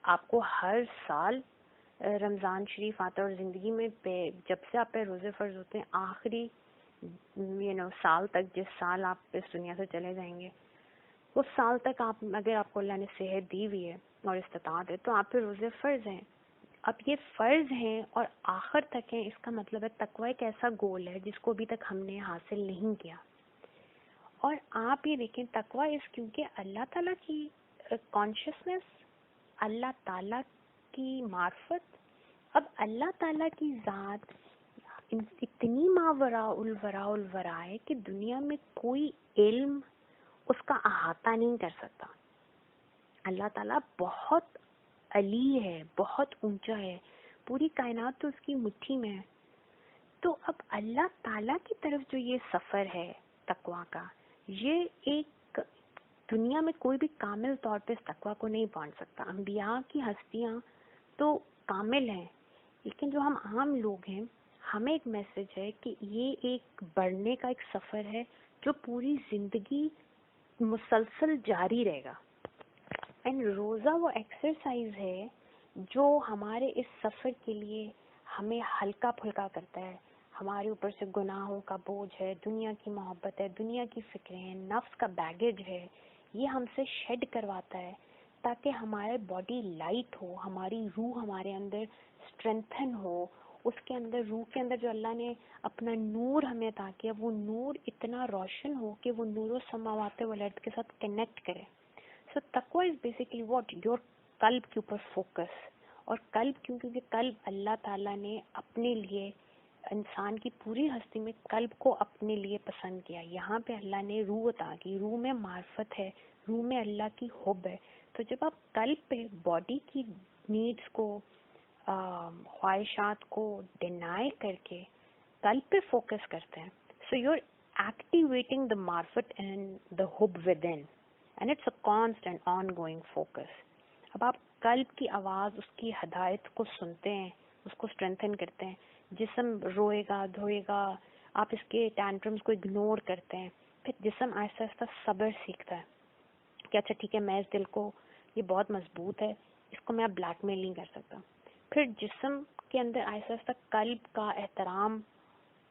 آپ کو ہر سال رمضان شریف آتا ہے اور زندگی میں جب سے آپ پہ روزے فرض ہوتے ہیں آخری سال تک، جس سال آپ اس دنیا سے چلے جائیں گے اس سال تک آپ، اگر آپ کو اللہ نے صحت دی ہوئی ہے اور استطاعت ہے تو آپ پہ روزے فرض ہیں. اب یہ فرض ہیں اور آخر تک ہیں، اس کا مطلب ہے تقویٰ ایک ایسا گول ہے جس کو ابھی تک ہم نے حاصل نہیں کیا. اور آپ یہ دیکھیں تقویٰ اس کیونکہ اللہ تعالیٰ کی کانشیسنس، اللہ تعالیٰ کی معرفت. اب اللہ تعالیٰ کی ذات اتنی ماوراء الورا ہے کہ دنیا میں کوئی علم اس کا احاطہ نہیں کر سکتا. اللہ تعالیٰ بہت علی ہے، بہت اونچا ہے، پوری کائنات تو اس کی مٹھی میں ہے. تو اب اللہ تعالیٰ کی طرف جو یہ سفر ہے تقویٰ کا، یہ ایک دنیا میں کوئی بھی کامل طور پہ اس تقویٰ کو نہیں پہنچ سکتا. انبیاء کی ہستیاں تو کامل ہیں، لیکن جو ہم عام لوگ ہیں ہمیں ایک میسج ہے کہ یہ ایک بڑھنے کا ایک سفر ہے جو پوری زندگی مسلسل جاری رہے گا. اینڈ روزہ وہ ایکسرسائز ہے جو ہمارے اس سفر کے لیے ہمیں ہلکا پھلکا کرتا ہے. ہمارے اوپر سے گناہوں کا بوجھ ہے، دنیا کی محبت ہے، دنیا کی فکریں ہیں، نفس کا بیگیج ہے، یہ ہم سے شیڈ کرواتا ہے تاکہ ہمارے باڈی لائٹ ہو، ہماری روح ہمارے اندر اسٹرینتھن ہو. اس کے اندر، روح کے اندر جو اللہ نے اپنا نور ہمیں عطا کیا، وہ نور اتنا روشن ہو کہ وہ نور و سماوات والارض کے ساتھ کنیکٹ کرے. سو taqwa is basically what, your قلب کے اوپر فوکس. اور قلب کیوں؟ کیونکہ قلب اللہ تعالیٰ نے اپنے لیے انسان کی پوری ہستی میں قلب کو اپنے لیے پسند کیا. یہاں پہ اللہ نے روح عطا کی، روح میں معرفت ہے، روح میں اللہ کی حب ہے. تو جب آپ قلب پہ باڈی کی نیڈس کو، خواہشات کو ڈینائی کر کے قلب پہ فوکس کرتے ہیں، so you are activating the معرفت اینڈ دا حب within, and it's a constant ongoing focus. اب آپ قلب کی آواز، اس کی ہدایت کو سنتے ہیں، اس کو اسٹرینتھن کرتے ہیں. جسم روئے گا، دھوئے گا، آپ اس کے ٹینٹرمز کو اگنور کرتے ہیں. پھر جسم آہستہ آہستہ صبر سیکھتا ہے کہ اچھا ٹھیک ہے، میں اس دل کو، یہ بہت مضبوط ہے، اس کو میں اب بلیک میل نہیں کر سکتا. پھر جسم کے اندر آہستہ آہستہ قلب کا احترام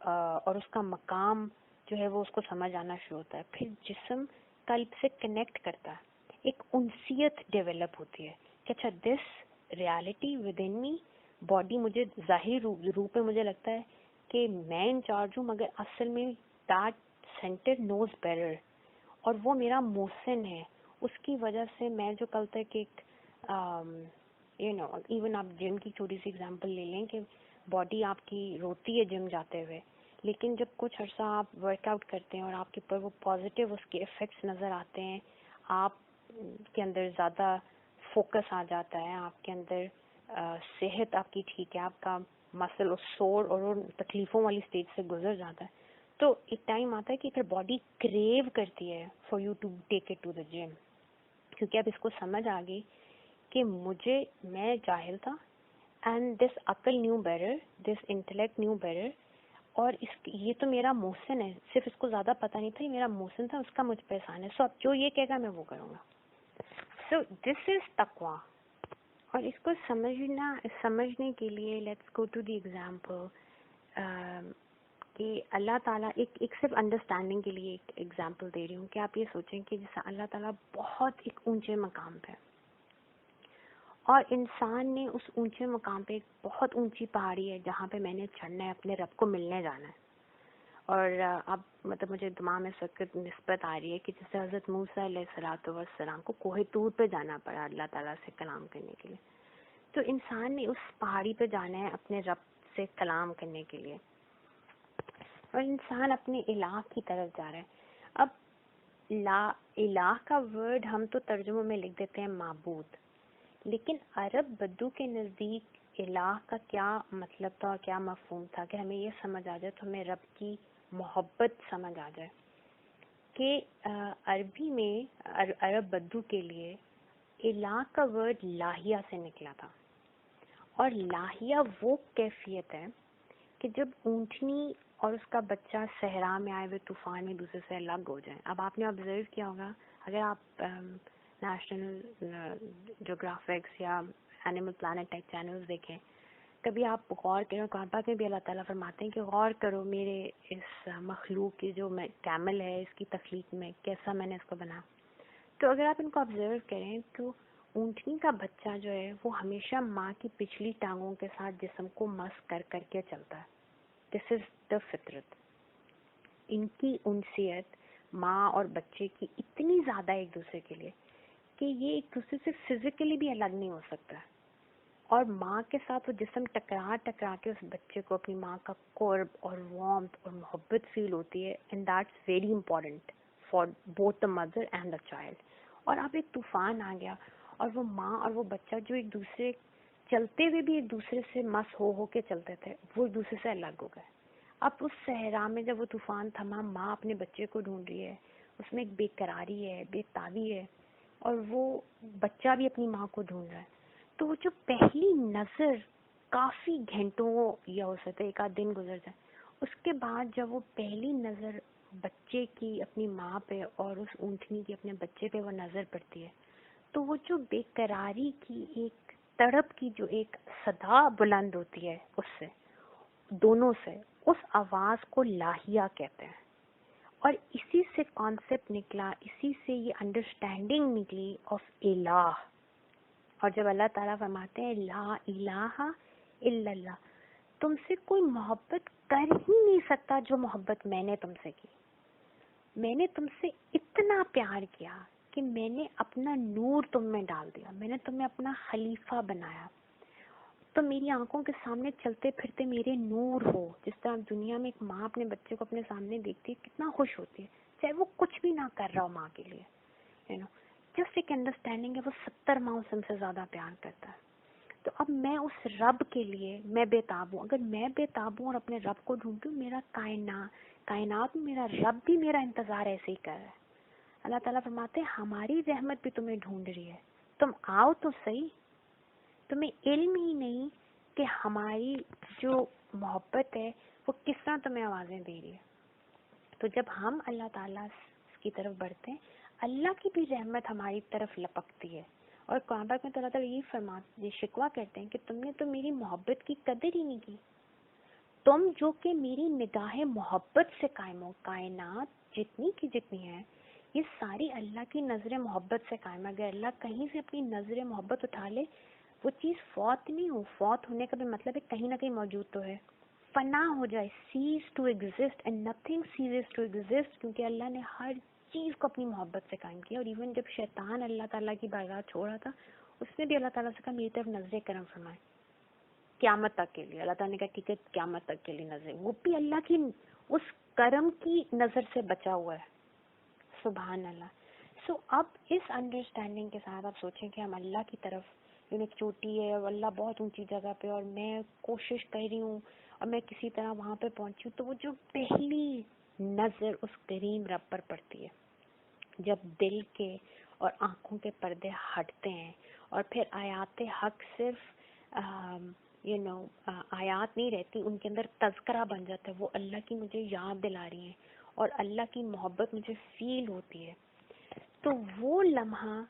اور اس کا مقام جو ہے وہ اس کو سمجھ آنا شروع ہوتا ہے. پھر جسم قلب سے کنیکٹ کرتا ہے، ایک انسیت ڈیولپ ہوتی ہے کہ اچھا this reality with in me. Body مجھے ظاہری روح پہ مجھے لگتا ہے کہ میں انچارج ہوں، مگر اصل میں دیٹ سینٹر نوز بیٹر، اور وہ میرا محسن ہے. اس کی وجہ سے میں جو کل تک ایک ایون آپ جم کی چھوٹی سی ایگزامپل لے لیں کہ باڈی آپ کی روتی ہے جم جاتے ہوئے، لیکن جب کچھ عرصہ آپ ورک آؤٹ کرتے ہیں اور آپ کے اوپر وہ پازیٹیو اس کے افیکٹس نظر آتے ہیں، آپ کے اندر زیادہ فوکس آ جاتا ہے، آپ کے اندر صحت آپ کی ٹھیک ہے، آپ کا مسل اور سور اور ان تکلیفوں والی اسٹیج سے گزر جاتا ہے، تو ایک ٹائم آتا ہے کہ پھر باڈی کریو کرتی ہے for you to take it to the gym, کیونکہ اب اس کو سمجھ آ گئی کہ میں جاہل تھا اینڈ دس عقل نیو بیٹر، دس انٹلیکٹ نیو بیٹر، اور یہ تو میرا محسن ہے، صرف اس کو زیادہ پتہ نہیں تھا یہ میرا محسن تھا، اس کا مجھ پہ احسان ہے، سو اب جو یہ کہے گا میں وہ کروں گا. سو دس از تقویٰ. اور اس کو سمجھنے کے لیے let's go to the example کہ اللہ تعالیٰ ایک صرف انڈرسٹینڈنگ کے لیے ایک ایگزامپل دے رہی ہوں کہ آپ یہ سوچیں کہ جیسا اللہ تعالیٰ بہت ایک اونچے مقام پہ، اور انسان نے اس اونچے مقام پہ ایک بہت اونچی پہاڑی ہے جہاں پہ میں نے چڑھنا ہے، اپنے رب کو ملنے جانا ہے. اور اب مطلب مجھے دماغ میں اس وقت نسبت آ رہی ہے کہ جیسے حضرت موسیٰ علیہ السلام کو کوہ طور پہ جانا پڑا اللہ تعالیٰ سے کلام کرنے کے لیے، تو انسان نے اس پہاڑی پہ جانا ہے اپنے رب سے کلام کرنے کے لیے، اور انسان اپنے الہ کی طرف جا رہا ہے. اب الہ کا ورڈ ہم تو ترجموں میں لکھ دیتے ہیں معبود، لیکن عرب بدو کے نزدیک الہ کا کیا مطلب تھا اور کیا مفہوم تھا کہ ہمیں یہ سمجھ آ جائے تو ہمیں رب کی محبت سمجھ آ جائے کہ عربی میں عرب بدو کے لیے الہ کا ورڈ لاہیہ سے نکلا تھا، اور لاہیہ وہ کیفیت ہے کہ جب اونٹنی اور اس کا بچہ صحرا میں آئے ہوئے طوفان میں دوسرے سے الگ ہو جائیں. اب آپ نے آبزرو کیا ہوگا اگر آپ نیشنل جیوگرافکس یا اینیمل پلانٹ ٹیک چینلز دیکھیں، کبھی آپ غور کریں، قرآن پاک میں بھی اللہ تعالیٰ فرماتے ہیں کہ غور کرو میرے اس مخلوق کی جو کیمل ہے اس کی تخلیق میں کیسا میں نے اس کو بنا. تو اگر آپ ان کو آبزرو کریں تو اونٹنی کا بچہ جو ہے وہ ہمیشہ ماں کی پچھلی ٹانگوں کے ساتھ جسم کو مس کر کر کے چلتا ہے. دس از دا فطرت. ان کی انسیت ماں اور بچے کی اتنی زیادہ ایک دوسرے کے لیے کہ یہ ایک دوسرے سے فزیکلی بھی الگ نہیں ہو سکتا، اور ماں کے ساتھ وہ جسم ٹکرا کے اس بچے کو اپنی ماں کا قرب اور وارمتھ اور محبت فیل ہوتی ہے، and that's very important for both the mother and the child. اور اب ایک طوفان آ گیا اور وہ ماں اور وہ بچہ جو ایک دوسرے چلتے ہوئے بھی ایک دوسرے سے مس ہو کے چلتے تھے وہ ایک دوسرے سے الگ ہو گئے. اب اس صحرا میں جب وہ طوفان تھما، ماں اپنے بچے کو ڈھونڈ رہی ہے، اس میں ایک بے قراری ہے، بے تابی ہے، اور وہ بچہ بھی اپنی ماں کو ڈھونڈ رہا ہے. تو وہ جو پہلی نظر کافی گھنٹوں یا ہو سکتا ہے ایک آدھ دن گزر جائے، اس کے بعد جب وہ پہلی نظر بچے کی اپنی ماں پہ اور اس اونٹنی کی اپنے بچے پہ وہ نظر پڑتی ہے، تو وہ جو بے قراری کی ایک تڑپ کی جو ایک صدا بلند ہوتی ہے اس سے دونوں سے، اس آواز کو لاہیہ کہتے ہیں. اور اسی سے کانسیپٹ نکلا، اسی سے یہ انڈرسٹینڈنگ نکلی آف الہ. اور جب اللہ تعالیٰ فرماتے ہیں لا الہ الا اللہ، تم سے کوئی محبت کر ہی نہیں سکتا جو محبت میں نے تم سے کی. میں نے تم سے اتنا پیار کیا کہ میں نے اپنا نور تم میں ڈال دیا، میں نے تمہیں اپنا خلیفہ بنایا، تو میری آنکھوں کے سامنے چلتے پھرتے میرے نور ہو. جس طرح دنیا میں ایک ماں اپنے بچے کو اپنے سامنے دیکھتی ہے کتنا خوش ہوتی ہے، چاہے وہ کچھ بھی نہ کر رہا ہو ماں کے لیے، جسٹ ایک انڈرسٹینڈنگ ہے وہ 70 ماں سے سے زیادہ پیار کرتا ہے. تو اب میں اس رب کے لیے میں بے تاب ہوں. اگر میں بے تاب ہوں اور اپنے رب کو ڈھونڈتی ہوں، میرا کائنات میں میرا رب بھی میرا انتظار ایسے ہی کر رہا ہے. اللہ تعالیٰ فرماتے ہیں ہماری رحمت بھی تمہیں ڈھونڈ رہی ہے، تم آؤ تو صحیح. تمہیں علم ہی نہیں کہ ہماری جو محبت ہے وہ کس طرح تمہیں آوازیں دے رہی ہے. تو جب ہم اللہ تعالیٰ کی طرف بڑھتے ہیں، اللہ کی بھی رحمت ہماری طرف لپکتی ہے. اور قرآن پاک میں اللہ تعالیٰ یہ شکوہ کرتے ہیں کہ تم نے تو میری محبت کی قدر ہی نہیں کی. تم جو کہ میری نگاہ محبت سے قائم ہو، کائنات جتنی کی جتنی ہے یہ ساری اللہ کی نظر محبت سے قائم ہے. اگر اللہ کہیں سے اپنی نظر محبت اٹھا لے وہ چیز فوت نہیں ہو. فوت ہونے کا بھی مطلب ہے کہیں نہ کہیں موجود تو ہے، فنا ہو جائے، cease to exist and nothing ceases to exist, کیونکہ اللہ نے ہر چیز کو اپنی محبت سے قائم کیا. اور ایون جب شیطان اللہ تعالیٰ کی بارگاہ چھوڑا تھا اس نے بھی اللہ تعالیٰ سے کہا میری طرف نظر کرم فرمائے قیامت تک کے لیے. اللہ تعالیٰ نے کہا ٹھیک ہے قیامت تک کے لیے نظر. وہ بھی اللہ کی اس کرم کی نظر سے بچا ہوا ہے. سبحان اللہ. سو اب اس انڈرسٹینڈنگ کے ساتھ آپ سوچیں کہ ہم اللہ کی طرف ایک چوٹی ہے اور اللہ بہت اونچی جگہ پہ اور میں کوشش کر رہی ہوں اور میں کسی طرح وہاں پہ پہنچی ہوں, تو وہ جو پہلی نظر اس کریم رب پر پڑتی ہے جب دل کے اور آنکھوں کے پردے ہٹتے ہیں اور پھر آیات حق صرف آیات نہیں رہتی, ان کے اندر تذکرہ بن جاتا ہے. وہ اللہ کی مجھے یاد دلا رہی ہیں اور اللہ کی محبت مجھے فیل ہوتی ہے. تو وہ لمحہ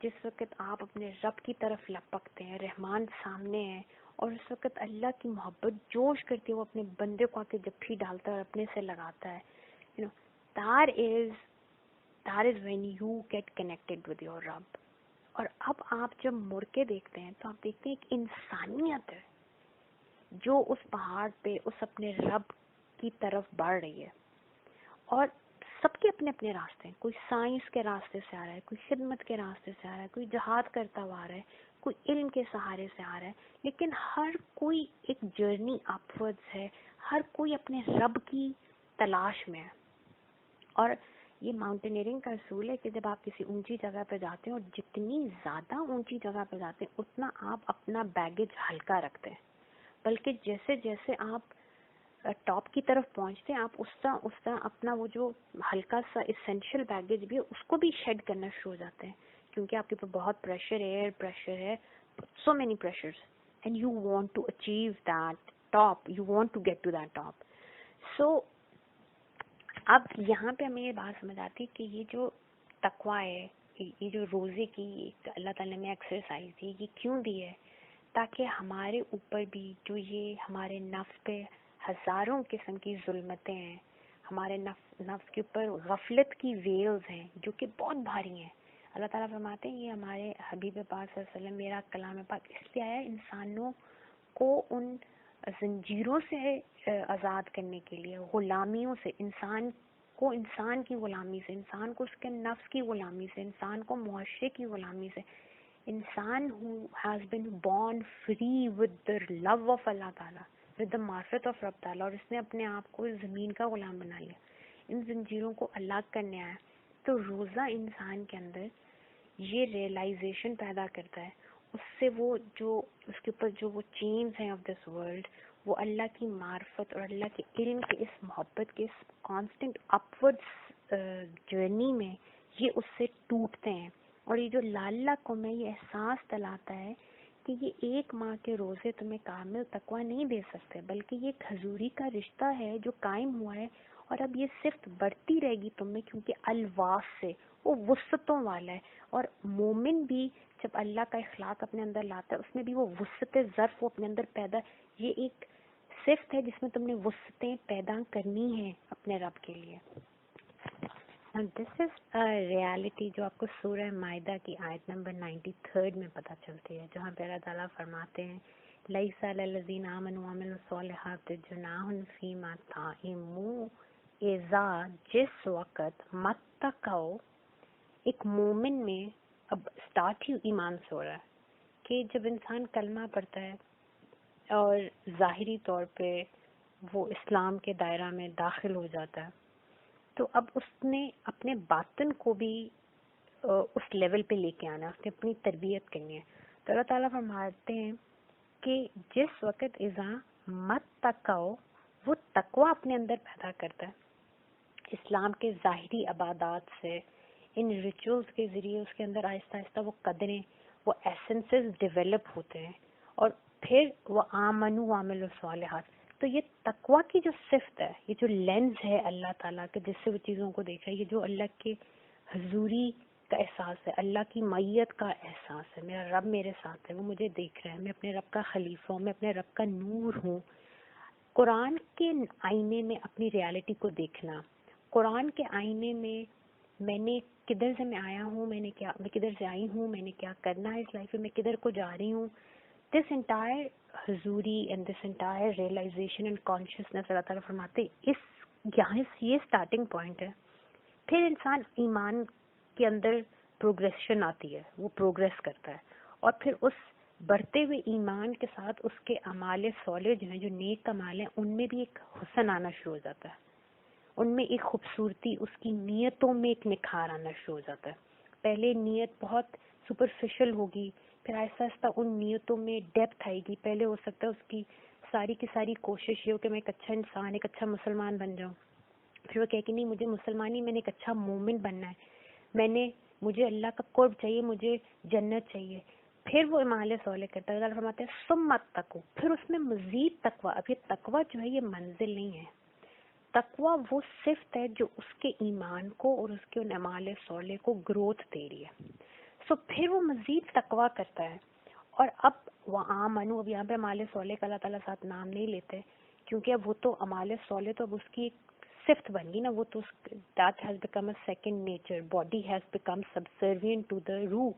جس وقت آپ اپنے رب کی طرف لپکتے ہیں, رحمان سامنے ہے, اور اس وقت اللہ کی محبت جوش کرتی ہے, وہ اپنے بندے کو آ کے جپھی ڈالتا ہے اور اپنے سے لگاتا ہے, that is when you get connected with your رب. اور اب آپ جب مڑ کے دیکھتے ہیں تو آپ دیکھتے ہیں ایک انسانیت ہے جو اس پہاڑ پہ اس اپنے رب کی طرف بڑھ رہی ہے. اور سب کے اپنے اپنے راستے ہیں. کوئی سائنس کے راستے سے آ رہا ہے, کوئی خدمت کے راستے سے آ رہا ہے, کوئی جہاد کرتا ہوا آ رہا ہے, کوئی علم کے سہارے سے آ رہا ہے, لیکن ہر کوئی ایک جرنی اپورڈز ہے, ہر کوئی اپنے رب کی تلاش میں ہے. اور یہ ماؤنٹینئرنگ کا اصول ہے کہ جب آپ کسی اونچی جگہ پہ جاتے ہیں اور جتنی زیادہ اونچی جگہ پہ جاتے ہیں اتنا آپ اپنا بیگیج ہلکا رکھتے ہیں, بلکہ جیسے جیسے آپ ٹاپ کی طرف پہنچتے ہیں آپ اس طرح اپنا وہ جو ہلکا سا اسینشیل بیگیج بھی ہے اس کو بھی شیڈ کرنا شروع ہو جاتے ہیں, کیونکہ آپ کے اوپر بہت پریشر ہے, ایئر پریشر ہے, so many pressures, and you want to achieve that top, you want to get to that top. So اب یہاں پہ ہمیں یہ بات سمجھ آتی ہے کہ یہ جو تقویٰ ہے, یہ جو روزے کی اللہ تعالیٰ نے ایکسرسائز دی, یہ کیوں دی ہے؟ تاکہ ہمارے اوپر بھی جو یہ ہمارے نفس پہ ہزاروں قسم کی ظلمتیں ہیں, ہمارے نفس کے اوپر غفلت کی ویلز ہیں جو کہ بہت بھاری ہیں. اللہ تعالیٰ فرماتے ہیں یہ ہمارے حبیب پاک صلی اللہ علیہ وسلم, میرا کلام پاک اس لیے آیا انسانوں کو ان زنجیروں سے آزاد کرنے کے لیے, غلامیوں سے, انسان کو انسان کی غلامی سے, انسان کو اس کے نفس کی غلامی سے, انسان کو معاشرے کی غلامی سے. انسان who has been born free with the love of اللہ تعالیٰ, with the معرفت of رب تعالیٰ, اور اس نے اپنے آپ کو زمین کا غلام بنا لیا, ان زنجیروں کو الگ کرنے آیا. تو روزہ انسان کے اندر یہ ریئلائزیشن پیدا کرتا ہے, اس سے وہ جو اس کے اوپر جو وہ چینز ہیں آف دس ورلڈ, وہ اللہ کی معرفت اور اللہ کے علم کے اس محبت کے اس کانسٹنٹ اپورڈ جرنی میں یہ اس سے ٹوٹتے ہیں. اور یہ جو لالہ کو میں یہ احساس دلاتا ہے کہ یہ ایک ماہ کے روزے تمہیں کامل تقویٰ نہیں دے سکتے, بلکہ یہ ایک حضوری کا رشتہ ہے جو قائم ہوا ہے, اور اب یہ صرف بڑھتی رہے گی تم میں, کیونکہ الواس سے وہ وسعتوں والا ہے. اور مومن بھی جب اللہ کا اخلاق اپنے اندر لاتا ہے اس میں بھی وہ وسعت ظرف وہ اپنے اندر پیدا, یہ ایک صفت ہے جس میں تم نے وسعتیں پیدا کرنی ہیں اپنے رب کے لیے. دس از ریالٹی جو آپ کو سورہ مائدہ کی آیت نمبر 93 میں پتہ چلتی ہے, جہاں پہ اللہ تعالیٰ فرماتے ہیں لیس علی الذین آمنوا وعملوا الصالحات جناح فیما طعموا اذا, جس وقت متقوا, ایک مومن میں اب سٹارٹ ہی ایمان سے ہو رہا ہے کہ جب انسان کلمہ پڑھتا ہے اور ظاہری طور پہ وہ اسلام کے دائرہ میں داخل ہو جاتا ہے, تو اب اس نے اپنے باطن کو بھی اس لیول پہ لے کے آنا ہے, اس نے اپنی تربیت کرنی ہے. تو اللہ تعالیٰ فرماتے ہیں کہ جس وقت اذا متقوا, وہ تقویٰ اپنے اندر پیدا کرتا ہے اسلام کے ظاہری عبادات سے, ان ریچولز کے ذریعے اس کے اندر آہستہ آہستہ وہ قدریں, وہ ایسنسز ڈیولپ ہوتے ہیں, اور پھر وہ آمنوا وعملوا الصالحات. تو یہ تقویٰ کی جو صفت ہے, یہ جو لینز ہے اللہ تعالیٰ کے جس سے وہ چیزوں کو دیکھ رہا ہے, یہ جو اللہ کے حضوری کا احساس ہے, اللہ کی معیت کا احساس ہے, میرا رب میرے ساتھ ہے, وہ مجھے دیکھ رہا ہے, میں اپنے رب کا خلیفہ ہوں, میں اپنے رب کا نور ہوں. قرآن کے آئینے میں اپنی ریالٹی کو دیکھنا, قرآن کے آئینے میں نے کدھر سے میں آیا ہوں, میں کدھر سے آئی ہوں, میں نے کیا کرنا ہے اس لائف میں, کدھر کو جا رہی ہوں. This entire huzoori and this entire realisation and consciousness, Allah تعالیٰ فرماتے یہاں یہ اسٹارٹنگ پوائنٹ ہے. پھر انسان ایمان کے اندر پروگریشن آتی ہے, وہ پروگریس کرتا ہے, اور پھر اس بڑھتے ہوئے ایمان کے ساتھ اس کے اعمال صالح جو ہیں، جو نیک اعمال ہیں، ان میں بھی ایک حسن آنا شروع ہو جاتا ہے، ان میں ایک خوبصورتی، اس کی نیتوں میں ایک نکھار آنا شروع ہو جاتا ہے. پہلے نیت بہت سپرفیشل ہوگی، پھر آہستہ آہستہ ان نیتوں میں ڈیپتھ آئے گی. پہلے ہو سکتا ہے اس کی ساری کی ساری کوشش یہ ہو کہ میں ایک اچھا انسان، ایک اچھا مسلمان بن جاؤں. پھر وہ کہے کہ نہیں، مجھے مسلمانی میں نے ایک اچھا مومن بننا ہے، مجھے اللہ کا قرب چاہیے، مجھے جنت چاہیے. پھر وہ اعمال صالح کرتا ہے. اللہ فرماتے ہیں ثم اتقوا، پھر اس میں مزید تقویٰ. اب یہ تقویٰ جو ہے یہ منزل نہیں ہے، تقویٰ وہ صفت ہے جو اس کے ایمان کو اور اس کے ان اعمال صالح کو گروتھ دے رہی ہے. پھر وہ مزید تقویٰ کرتا ہے. اور اب وآمنوا، اب یہاں پہ اعمال صالح کا اللہ تعالیٰ ساتھ نام نہیں لیتے، کیونکہ اب وہ تو اعمال صالح تو اب اس کی ایک صفت بن گئی نا، وہ تو that has become a second nature. Body has become subservient to the روح،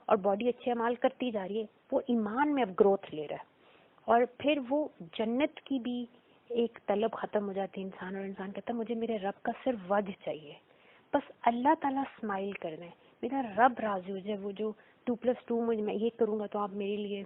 اور باڈی اچھے اعمال کرتی جا رہی ہے، وہ ایمان میں اب گروتھ لے رہا ہے. اور پھر وہ جنت کی بھی ایک طلب ختم ہو جاتی ہے انسان، اور انسان کہتا ہے مجھے میرے رب کا صرف وجہ چاہیے، بس اللہ تعالیٰ اسمائل کر دیں، میرا رب راضی ہو جائے. وہ جو 2+2 میں یہ کروں گا تو آپ میرے لیے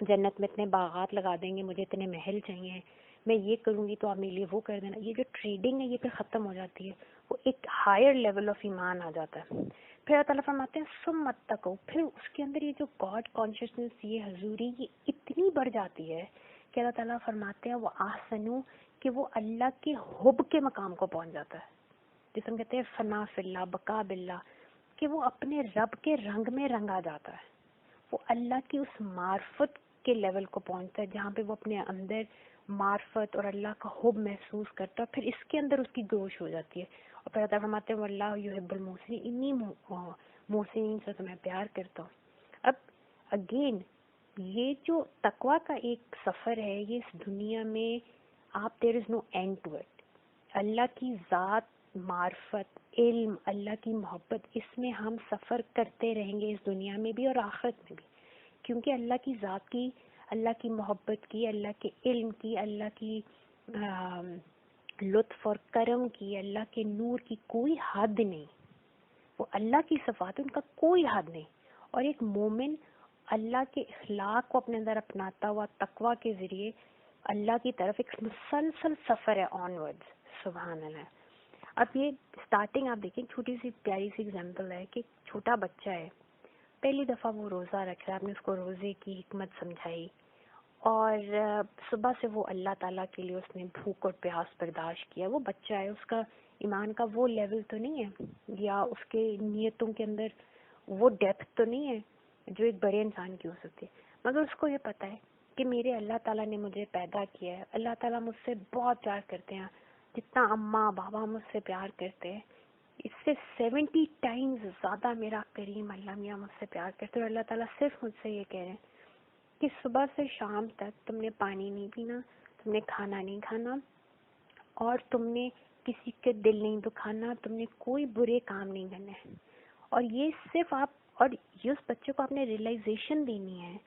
جنت میں اتنے باغات لگا دیں گے، مجھے اتنے محل چاہیے، میں یہ کروں گی تو آپ میرے لیے وہ کر دینا. یہ جو ٹریڈنگ ہے یہ پھر ختم ہو جاتی ہے، وہ ایک ہائر لیول آف ایمان آ جاتا ہے. پھر اللہ تعالیٰ فرماتے ہیں ثم اتقوا، پھر اس کے اندر یہ جو گاڈ کانشیسنس، یہ حضوری، یہ اتنی بڑھ جاتی ہے کہ اللہ تعالیٰ فرماتے ہیں وہ احسنوا، کہ وہ اللہ کے حب کے مقام کو پہنچ جاتا ہے، جس ہم کہتے ہیں فنا فی اللہ، بقا باللہ، کہ وہ اپنے رب کے رنگ میں رنگا جاتا ہے. وہ اللہ کی اس معرفت کے لیول کو پہنچتا ہے جہاں پہ وہ اپنے اندر معرفت اور اللہ کا حب محسوس کرتا ہے. پھر اس کے اندر اس کی گوش ہو جاتی ہے. اور پھر اللہ فرماتے ہیں واللہ یحب المحسنین، انہی محسنین سے تو میں پیار کرتا ہوں. اب اگین یہ جو تقویٰ کا ایک سفر ہے، یہ اس دنیا میں آپ دیر از نو اینڈ ٹو اٹ. اللہ کی ذات، معرفت، علم، اللہ کی محبت، اس میں ہم سفر کرتے رہیں گے اس دنیا میں بھی اور آخرت میں بھی، کیونکہ اللہ کی ذات کی، اللہ کی محبت کی، اللہ کے علم کی، اللہ کی لطف اور کرم کی، اللہ کے نور کی کوئی حد نہیں. وہ اللہ کی صفات، ان کا کوئی حد نہیں. اور ایک مومن اللہ کے اخلاق کو اپنے اندر اپناتا ہوا تقویٰ کے ذریعے اللہ کی طرف ایک مسلسل سفر ہے آن ورڈز. سبحان اللہ. اب یہ سٹارٹنگ آپ دیکھیں، چھوٹی سی پیاری سی ایگزامپل ہے کہ چھوٹا بچہ ہے، پہلی دفعہ وہ روزہ رکھ رہا ہے، آپ نے اس کو روزے کی حکمت سمجھائی، اور صبح سے وہ اللہ تعالیٰ کے لیے اس نے بھوک اور پیاس برداشت کیا. وہ بچہ ہے، اس کا ایمان کا وہ لیول تو نہیں ہے، یا اس کے نیتوں کے اندر وہ ڈیپتھ تو نہیں ہے جو ایک بڑے انسان کی ہو سکتی ہے، مگر اس کو یہ پتہ ہے کہ میرے اللہ تعالیٰ نے مجھے پیدا کیا ہے، اللہ تعالیٰ مجھ سے بہت پیار کرتے ہیں، جتنا اماں بابا مجھ سے پیار کرتے ہیں اس سے 70 ٹائمز زیادہ میرا کریم اللہ میاں مجھ سے پیار کرتے ہیں. اور اللہ تعالیٰ صرف مجھ سے یہ کہہ رہے ہیں کہ صبح سے شام تک تم نے پانی نہیں پینا، تم نے کھانا نہیں کھانا، اور تم نے کسی کے دل نہیں دکھانا، تم نے کوئی برے کام نہیں کرنے. اور یہ صرف آپ، اور یہ اس بچے کو آپ نے ریئلائزیشن دینی ہے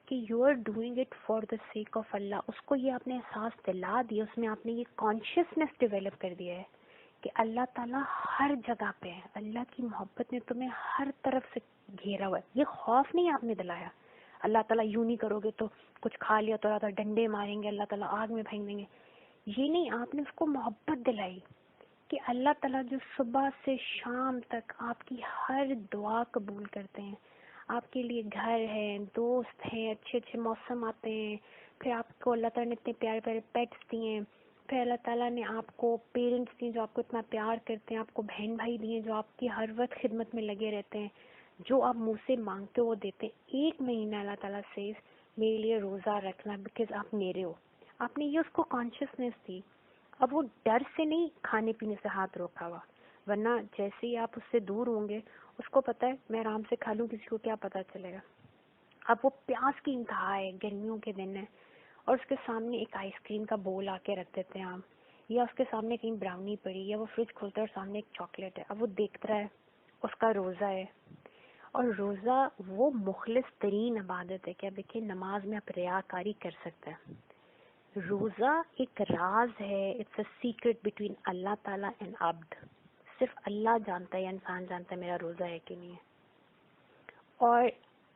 کہ you are doing it for the sake of Allah. اس کو یہ آپ نے احساس دلا دیا، اس میں آپ نے یہ کانشیسنس ڈیولپ کر دیا ہے کہ اللہ تعالیٰ ہر جگہ پہ ہے، اللہ کی محبت نے تمہیں ہر طرف سے گھیرا ہوا ہے. یہ خوف نہیں آپ نے دلایا اللہ تعالیٰ یوں نہیں کرو گے تو کچھ کھا لیا تو اللہ تعالیٰ ڈنڈے ماریں گے، اللہ تعالیٰ آگ میں پھینک دیں گے، یہ نہیں. آپ نے اس کو محبت دلائی کہ اللہ تعالیٰ جو صبح سے شام تک آپ کی ہر دعا قبول کرتے ہیں، آپ کے لیے گھر ہے، دوست ہیں، اچھے اچھے موسم آتے ہیں، پھر آپ کو اللہ تعالیٰ نے اتنے پیارے پیارے پیٹس دیے ہیں، پھر اللہ تعالیٰ نے آپ کو پیرنٹس دیے جو آپ کو اتنا پیار کرتے ہیں، آپ کو بہن بھائی دیے جو آپ کی ہر وقت خدمت میں لگے رہتے ہیں، جو آپ منہ سے مانگتے ہو وہ دیتے ہیں. 1 مہینہ اللہ تعالیٰ سے میرے لیے روزہ رکھنا بیکاز آپ میرے ہو. آپ نے یہ اس کو کانشیسنس دی. اب وہ ڈر سے نہیں کھانے پینے سے ہاتھ روکا ہوا، ورنہ جیسے ہی آپ اس سے دور ہوں گے اس کو پتہ ہے میں آرام سے کھا لوں، کسی کو کیا پتہ چلے گا. اب وہ پیاس کی انتہا ہے، گرمیوں کے دن ہے، اور اس کے سامنے ایک آئس کریم کا بول آ کے رکھ دیتے ہیں آپ، یا اس کے سامنے کہیں براؤنی پڑی، یا وہ فریج کھولتا ہے اور سامنے ایک چاکلیٹ ہے. اب وہ دیکھتا ہے اس کا روزہ ہے، اور روزہ وہ مخلص ترین عبادت ہے کہ اب دیکھیں نماز میں آپ ریاکاری کر سکتے ہیں. روزہ ایک راز ہے، اٹس اے سیکرٹ بٹوین اللہ تعالیٰ اینڈ عبد. صرف اللہ جانتا ہے یا انسان جانتا ہے میرا روزہ ہے کہ نہیں ہے. اور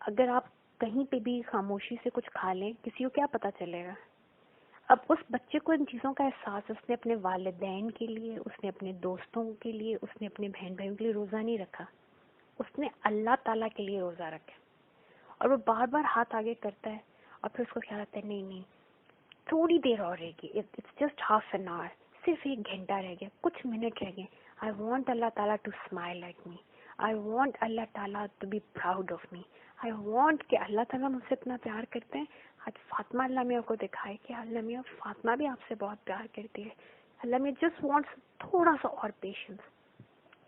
اگر آپ کہیں پہ بھی خاموشی سے کچھ کھا لیں کسی کو کیا پتہ چلے گا؟ اب اس بچے کو ان چیزوں کا احساس، اس نے اپنے والدین کے لیے، اس نے اپنے دوستوں کے لیے، اس نے اپنے بہن بھائیوں کے لیے روزہ نہیں رکھا، اس نے اللہ تعالیٰ کے لیے روزہ رکھا، اور وہ بار بار ہاتھ آگے کرتا ہے اور پھر اس کو خیال آتا ہے نہیں نہیں تھوڑی دیر اور رہ گئی، it's just half an hour, صرف 1 گھنٹہ رہ گیا، کچھ منٹ رہ گئے، آئی want Allah Taala to smile at me, I want Allah Taala to be proud of me, I want کہ اللہ تعالیٰ مجھ سے اتنا پیار کرتے ہیں. آج فاطمہ اللہ میاں کو دکھائے کہ اللہ میاں فاطمہ بھی آپ سے بہت پیار کرتی ہے، اللہ میاں جسٹ وانٹس تھوڑا سا اور پیشنس.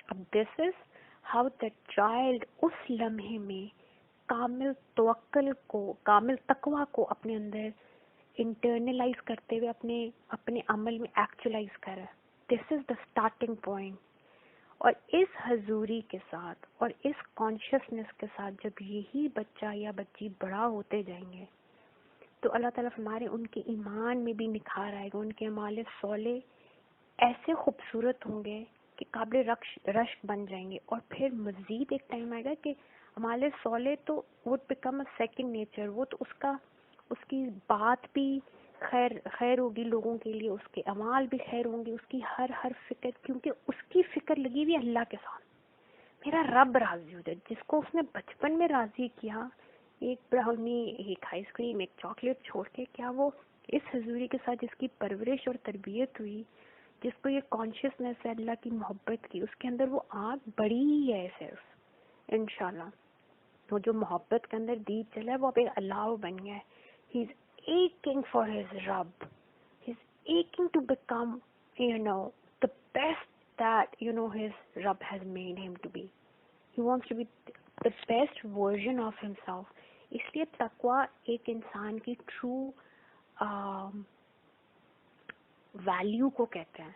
اب دس از ہاؤ دا چائلڈ اس لمحے میں کامل توکل کو، کامل تقوی کو اپنے اندر انٹرنلائز کرتے ہوئے اپنے عمل میں ایکچولائز کرے. دس از دا اسٹارٹنگ پوائنٹ. اور اس حضوری کے ساتھ اور اس کانشیسنس کے ساتھ جب یہی بچہ یا بچی بڑا ہوتے جائیں گے تو اللہ تعالیٰ ہمارے ان کے ایمان میں بھی نکھار آئے گا، ان کے اعمال صالح ایسے خوبصورت ہوں گے کہ قابل رشک بن جائیں گے. اور پھر مزید ایک ٹائم آئے گا کہ اعمال صالح تو would become a second nature. وہ تو اس کی بات بھی خیر ہوگی لوگوں کے لیے، اس کے اعمال بھی خیر ہوں گے، اس کی ہر فکر، کیونکہ اس کی فکر لگی ہوئی اللہ کے ساتھ. میرا رب راضی ہو جائے. جس کو اس نے بچپن میں راضی کیا، ایک براؤنی، ایک آئس کریم، ایک چاکلیٹ چھوڑ کے، کیا وہ اس حضوری کے ساتھ جس کی پرورش اور تربیت ہوئی، جس کو یہ کانشیسنس ہے اللہ کی محبت کی، اس کے اندر وہ آگ بڑی ہی ہے صرف انشاءاللہ. وہ جو محبت کے اندر دیپ چلا ہے وہ اب ایک اللہ بن گیا ہے. ہی از aching for his Rabb. He's aching to become, the best that, his Rabb has made him to be. He wants to be the best version of himself. اس لیے تقوی ایک انسان کی ٹرو ویلیو کو کہتے ہیں.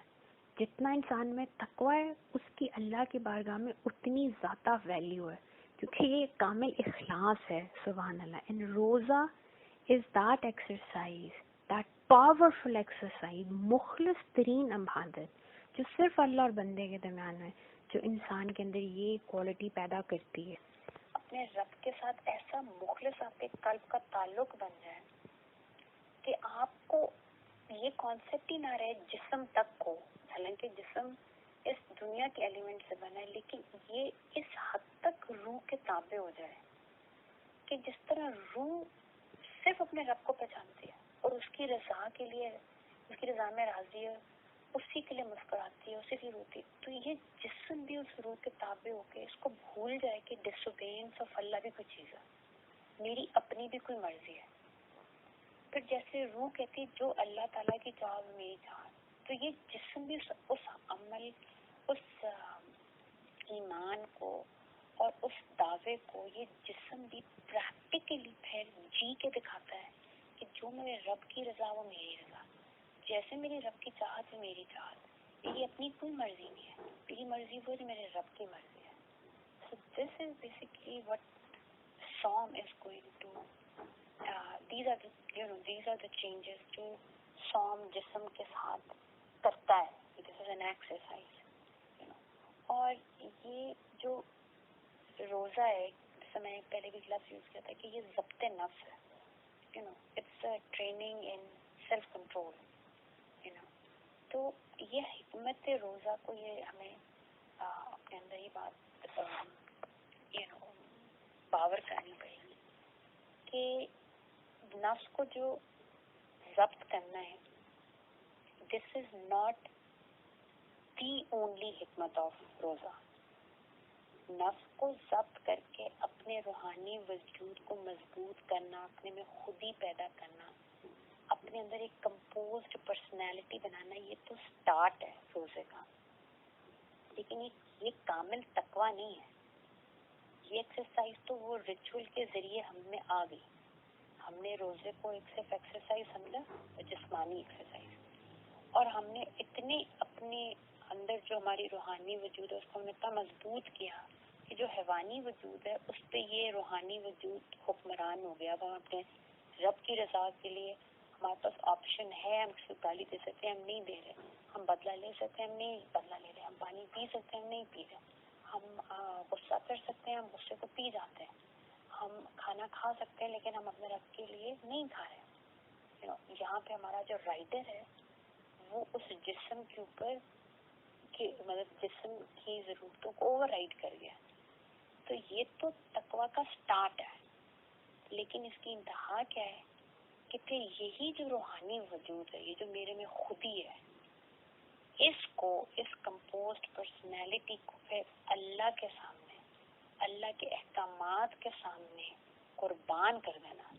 جتنا انسان میں تقوی ہے اس کی اللہ کی بارگاہ میں اتنی زیادہ ویلیو ہے، کیونکہ یہ کامل اخلاص ہے. سبحان اللہ. اینڈ روزہ is that exercise, that powerful exercise, مخلص ترین عبادت جو صرف اللہ اور بندے کے درمیان ہے، جو انسان کے اندر یہ کوالٹی پیدا کرتی ہے اپنے رب کے ساتھ ایسا مخلص آپ کے قلب کا تعلق بن جائے کہ آپ کو یہ کانسیپٹ ہی نہ رہے جسم تک کو. حالانکہ جسم اس دنیا کے ایلیمنٹ سے بنا ہے، لیکن یہ اس حد تک روح کے تابع ہو جائے کہ جس طرح روح صرف اپنے رب کو پہچانتی ہے اور اس کی رضا کے لیے، اس کی رضا میں راضی ہے، اسی کے لیے مسکراتی ہے، اسی کے لیے روتی ہے. تو یہ جسم بھی اس روح کے تابع ہو کے اس کو بھول جائے کہ ڈس اوبیڈینس آف اللہ بھی کوئی چیز ہے، میری اپنی بھی کوئی مرضی ہے. پھر جیسے روح کہتی جو اللہ تعالیٰ کی چاہ میری چاہ، تو یہ جسم بھی اس عمل، اس ایمان کو اور اس دعوے کو یہ جسم بھی پریکٹیکلی پھر جی کے دکھاتا ہے کہ جو میرے رب کی رضا وہ میری رضا، جیسے میرے رب کی چاہت ہے میری چاہت. میری اپنی کوئی مرضی نہیں ہے، میری مرضی وہ جو میرے رب کی مرضی ہے. سو دس از basically what Sam is going to these are the changes جو سام جسم کے ساتھ کرتا ہے. this is an exercise. اور یہ جو روزہ ہے، جیسے میں نے پہلے بھی لفظ یوز کیا تھا کہ یہ ضبط نفس ہے. It's training in self control. تو یہ حکمت روزہ کو یہ ہمیں اپنے اندر ہی بات باور کرنی پڑے گی کہ نفس کو جو ضبط کرنا ہے، دس از ناٹ دی اونلی حکمت آف روزہ. نفس کو ضبط کر کے اپنے روحانی وجود کو مضبوط کرنا، اپنے میں خودی پیدا کرنا، اپنے اندر ایک کمپوزڈ پرسنالٹی بنانا، یہ تو سٹارٹ ہے روزے کا. لیکن یہ کامل تقوی نہیں ہے. یہ ایکسرسائز تو وہ ریچول کے ذریعے ہم میں آ گئی. ہم نے روزے کو ایک صرف ایکسرسائز سمجھا، جسمانی ایکسرسائز، اور ہم نے اتنے اپنے اندر جو ہماری روحانی وجود ہے اس کو ہم نے اتنا مضبوط کیا کہ جو حیوانی وجود ہے اس پہ یہ روحانی وجود حکمران ہو گیا. اب ہم اپنے رب کی رضا کے لیے ہمارے پاس آپشن ہے، ہم کسی کو گالی دے سکتے ہیں، ہم نہیں دے رہے. ہم بدلہ لے سکتے ہیں، ہم نہیں بدلہ لے رہے. ہم پانی پی سکتے ہیں، ہم نہیں پی رہے. ہم غصہ کر سکتے ہیں، ہم غصے کو پی جاتے ہیں. ہم کھانا کھا سکتے ہیں لیکن ہم اپنے رب کے لیے نہیں کھا رہے. یہاں پہ ہمارا جو رائٹر ہے وہ اس جسم کے اوپر مطلب جسم کی ضرورتوں کو اوور رائڈ کر گیا. تو یہ تو تقویٰ کا سٹارٹ ہے, لیکن اس کی انتہا کیا ہے کہ پھر یہی جو روحانی وجود ہے, یہ جو میرے میں خودی ہے, اس کو, اس کمپوزڈ پرسنالٹی کو پھر اللہ کے سامنے, اللہ کے احکامات کے سامنے قربان کر دینا,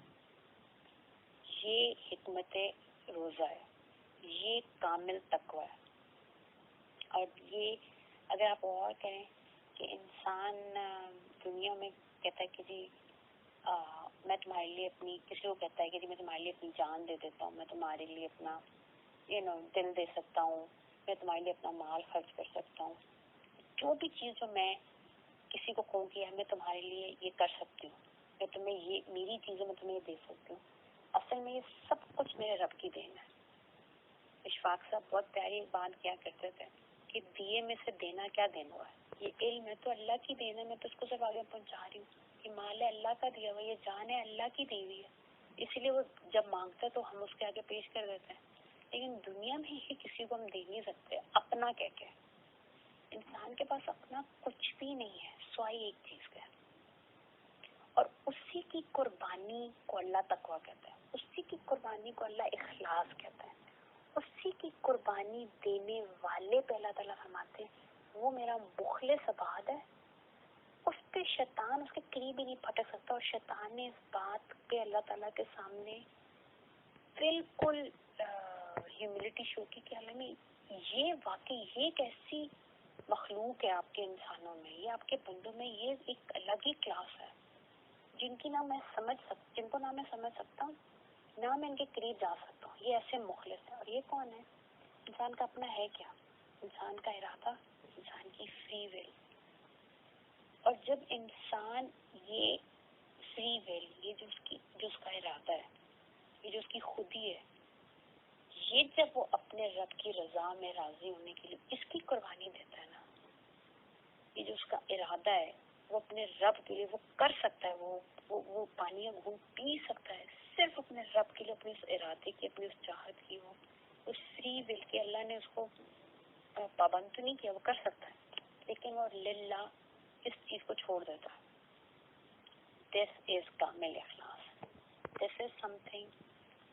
یہ حکمت روزہ ہے, یہ کامل تقویٰ ہے. اور یہ اگر آپ غور کریں کہ انسان دنیا میں کہتا ہے کہ جی میں تمہارے لیے اپنی, کسی کو کہتا ہے کہ جی میں تمہارے لیے اپنی جان دے دیتا ہوں, میں تمہارے لیے اپنا دل دے سکتا ہوں, میں تمہارے لیے اپنا مال خرچ کر سکتا ہوں, جو بھی چیز جو میں کسی کو کہوں کہ میں تمہارے لیے یہ کر سکتی ہوں, میں تمہیں یہ میری چیزیں میں تمہیں یہ دے سکتی ہوں, اصل میں یہ سب کچھ میرے رب کی دین ہے. اشفاق صاحب بہت پیاری بات کیا کرتے تھے کہ دیے میں سے دینا کیا دین ہوا ہے, یہ علم ہے تو اللہ کی دین ہے, میں تو اس کو صرف آگے پہنچا رہی ہوں. یہ مال ہے اللہ کا دیا ہوا, یہ جان ہے اللہ کی دی ہوئی ہے, اسی لیے وہ جب مانگتا ہے تو ہم اس کے آگے پیش کر دیتے ہیں. لیکن دنیا میں یہ کسی کو ہم دے نہیں سکتے اپنا کہہ کے. انسان کے پاس اپنا کچھ بھی نہیں ہے سوائے ایک چیز کا, اور اسی کی قربانی کو اللہ تقویٰ کہتا ہے, اسی کی قربانی کو اللہ اخلاص کہتا ہے, اسی کی قربانی دینے والے پہ اللہ تعالیٰ فرماتے ہیں وہ میرا مخلص عباد ہے. اس پہ شیطان اس کے قریب ہی نہیں پھٹک سکتا, اور شیطان نے اس بات پہ اللہ تعالیٰ کے سامنے بالکل ہیوملٹی شو کی کہ اللہ میں یہ واقعی یہ ایک ایسی مخلوق ہے آپ کے انسانوں میں, یہ آپ کے بندوں میں, یہ ایک الگ ہی کلاس ہے جن کی نہ میں جن کو نہ میں سمجھ سکتا ہوں نہ میں ان کے قریب جا سکتا ہوں. یہ ایسے مخلص ہے. اور یہ کون ہے؟ انسان کا اپنا ہے کیا؟ انسان کا ارادہ, انسان کی فری ول. اور جب انسان یہ فری ول, یہ جو اس کا ارادہ ہے, یہ جو اس کی خودی ہے, یہ جب وہ اپنے رب کی رضا میں راضی ہونے کے لیے اس کی قربانی دیتا ہے نا, یہ جو اس کا ارادہ ہے وہ اپنے رب کے لیے وہ کر سکتا ہے, وہ پانی وہ پی سکتا ہے صرف اپنے رب کے لیے, اپنے اس ارادے کی, اپنی اس چاہت کی, وہ اس فری ول کی. اللہ نے اس کو پابند تو نہیں کیا, وہ کر سکتا ہے, لیکن وہ للہ اس چیز کو چھوڑ دیتا ہے. دس از کامل اخلاص. دس از سم تھنگ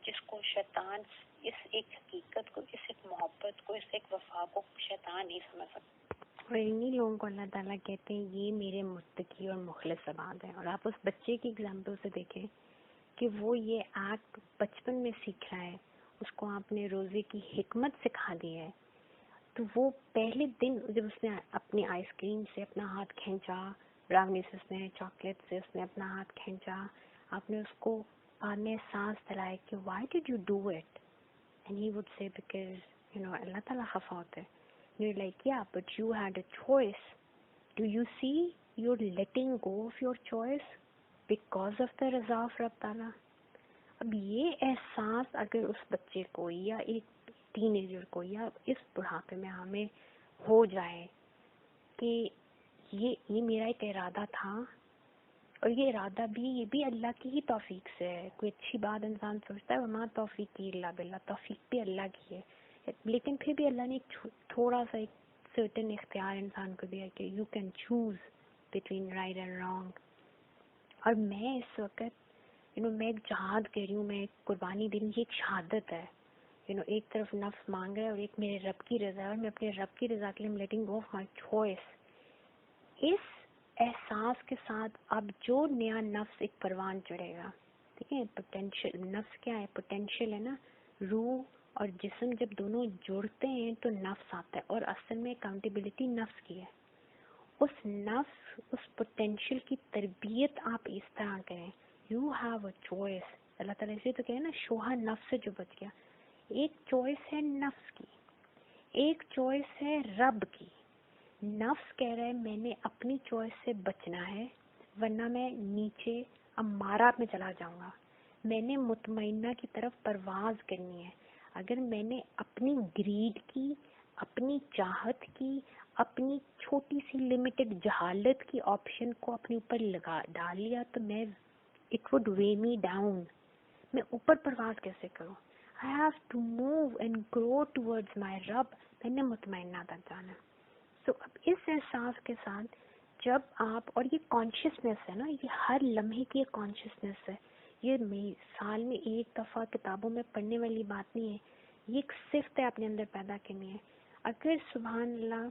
جس کو شیطان, اس ایک حقیقت کو, اس ایک محبت کو, اس ایک وفا کو شیطان نہیں سمجھ سکتا. اور انہی لوگوں کو اللہ تعالیٰ کہتے ہیں یہ میرے متقی اور مخلص عباد ہیں. اور آپ اس بچے کی اگزامپل سے دیکھیں کہ وہ یہ ایکٹ بچپن میں سیکھ رہا ہے, اس کو آپ نے روزے کی حکمت سکھا دی ہے, تو وہ پہلے دن جب اس نے اپنی آئس کریم سے اپنا ہاتھ کھینچا, براؤنی سے اس نے, چاکلیٹ سے اس نے اپنا ہاتھ کھینچا, آپ نے اس کو بعد میں احساس دلایا کہ why did you do it, and he would say because Allah تعالیٰ خفا ہوتا ہے. You're like, yeah, but you had a choice. Do you see you're letting go of your choice because of the Raza of رب تعالیٰ. اب یہ احساس اگر اس بچے کو یا ایک ٹین ایجر کو یا اس بڑھاپے میں ہمیں ہو جائے کہ یہ میرا ایک ارادہ تھا, اور یہ ارادہ بھی, یہ بھی اللہ کی ہی توفیق سے ہے. کوئی اچھی بات انسان سوچتا ہے وما توفیق الا باللہ, توفیق بھی اللہ کی ہے, لیکن پھر بھی اللہ نے ایک تھوڑا سا ایک سرٹن اختیار انسان کو دیا کہ you can choose between right and wrong. اور میں اس وقت میں ایک جہاد کر رہی ہوں, میں ایک قربانی دے رہی ہوں, یہ ایک شہادت ہے. ایک طرف نفس مانگ رہا ہے اور ایک میرے رب کی رضا ہے, اور میں اپنے رب کی رضا کے لیے letting go of my choice. اس احساس کے ساتھ اب جو نیا نفس ایک پروان چڑھے گا, دیکھیں پوٹینشیل, نفس کیا ہے, پوٹینشیل ہے نا, روح اور جسم جب دونوں جڑتے ہیں تو نفس آتا ہے, اور اصل میں اکاؤنٹیبلٹی نفس کی ہے. اس نفس, اس پوٹینشیل کی تربیت آپ اس طرح کریں, یو ہیو اے چوائس. اللہ تعالیٰ اسے تو کہے نا شوہا نفس سے جو بچ گیا. ایک چوائس ہے نفس کی, ایک چوائس ہے رب کی. نفس کہہ رہا ہے میں نے اپنی چوائس سے بچنا ہے ورنہ میں نیچے امارہ میں چلا جاؤں گا. میں نے مطمئنہ کی طرف پرواز کرنی ہے. اگر میں نے اپنی گریڈ کی, اپنی چاہت کی, اپنی چھوٹی سی لمیٹڈ جہالت کی آپشن کو اپنے اوپر لگا ڈال لیا تو میں it would way me down. میں اوپر پرواز کیسے کروں؟ I have to move and grow towards my رب. میں نے مطمئنہ تک جانا. سو اب اس احساس کے ساتھ جب آپ، اور یہ کانشیسنیس ہے نا، یہ ہر لمحے کی ایک کانشیسنیس ہے. یہ سال میں ایک دفعہ کتابوں میں پڑھنے والی بات نہیں ہے. یہ ایک صفت ہے اپنے اندر پیدا کرنی ہے. اگر سبحان اللہ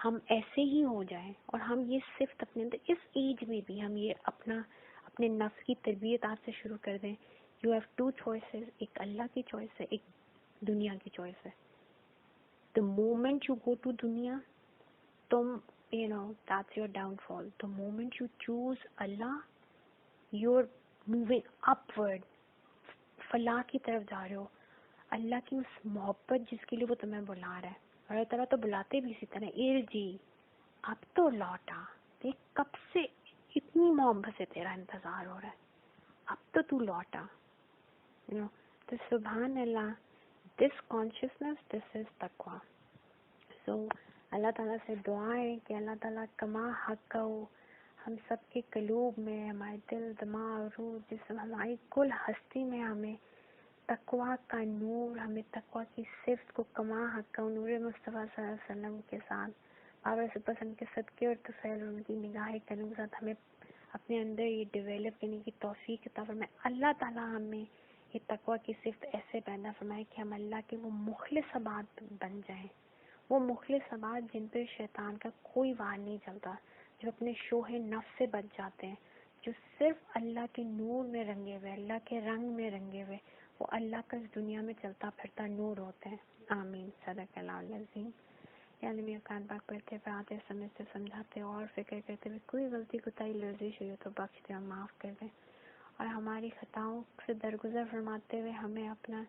ہم ایسے ہی ہو جائیں اور ہم یہ صفت اپنے اندر اس ایج میں بھی ہم یہ اپنے نفس کی تربیت آج سے شروع کر دیں. یو ہیو ٹو چوائسز، ایک اللہ کی چوائس ہے، ایک دنیا کی چوائس ہے. The moment you go to دنیا، تم that's your downfall. The moment you choose Allah, you're moving upward. فلاح کی طرف جا رہے ہو. اللہ کی اس محبت جس کے لیے وہ تمہیں بلا رہا ہے، اور اللہ تعالیٰ تو بلاتے بھی اسی طرح، ارجی، اب تو لوٹا. دیکھ کب سے اتنی محبت سے تیرا انتظار ہو رہا ہے، اب تو لوٹا. تو سبحان اللہ، دس کانشیسنس، دس از تقویٰ. سو اللہ تعالیٰ سے دعا ہے کہ اللہ تعالیٰ کما حق کا ہو ہم سب کے قلوب میں، ہمارے دل، دماغ، روح، جسم، ہماری کل ہستی میں ہمیں تقویٰ کا نور، ہمیں تقویٰ کی صفت کو کما حق کا نور مصطفیٰ صلی اللہ علیہ وسلم کے ساتھ، بابا سے پسند کے صدقے اور طفیل ان کی نگاہ کرم کے ساتھ ہمیں اپنے اندر یہ ڈیولپ کرنے کی توفیق عطا فرمائے. اللہ تعالیٰ ہمیں یہ تقویٰ کی صفت ایسے پیدا فرمائے کہ ہم اللہ کے وہ مخلص عباد بن جائیں، وہ مخلص عباد جن پہ شیطان کا کوئی وار نہیں چلتا، جو اپنے شوہ نفس سے بچ جاتے ہیں، جو صرف اللہ کے نور میں رنگے ہوئے، اللہ کے رنگ میں رنگے ہوئے، وہ اللہ کا اس دنیا میں چلتا پھرتا نور ہوتے ہیں. آمین. صدق اللہ العظیم. یا عالمی اقان پاک پڑھتے پڑھاتے سمجھتے سمجھاتے اور فکر کرتے ہوئے کوئی غلطی کوتاہی لرزش ہوئی تو بخش دے اور معاف کر دیں، اور ہماری خطاؤں سے درگزر فرماتے ہوئے ہمیں اپنا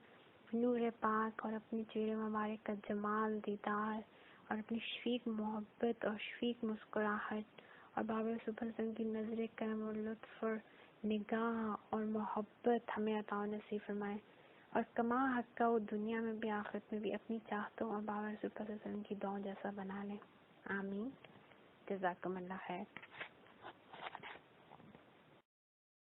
نور پاک اور اپنے چہرے مبارک کا جمال دیدار اور اپنی شفیق محبت اور شفیق مسکراہٹ اور بابر سبحان کی نظر کرم اور لطف اور نگاہ اور محبت ہمیں عطا و نصیب فرمائے، اور کما حق کا وہ دنیا میں بھی آخرت میں بھی اپنی چاہتوں اور بابر سبحان کی دعاؤں جیسا بنا لیں. آمین. جزاکم اللہ خیر.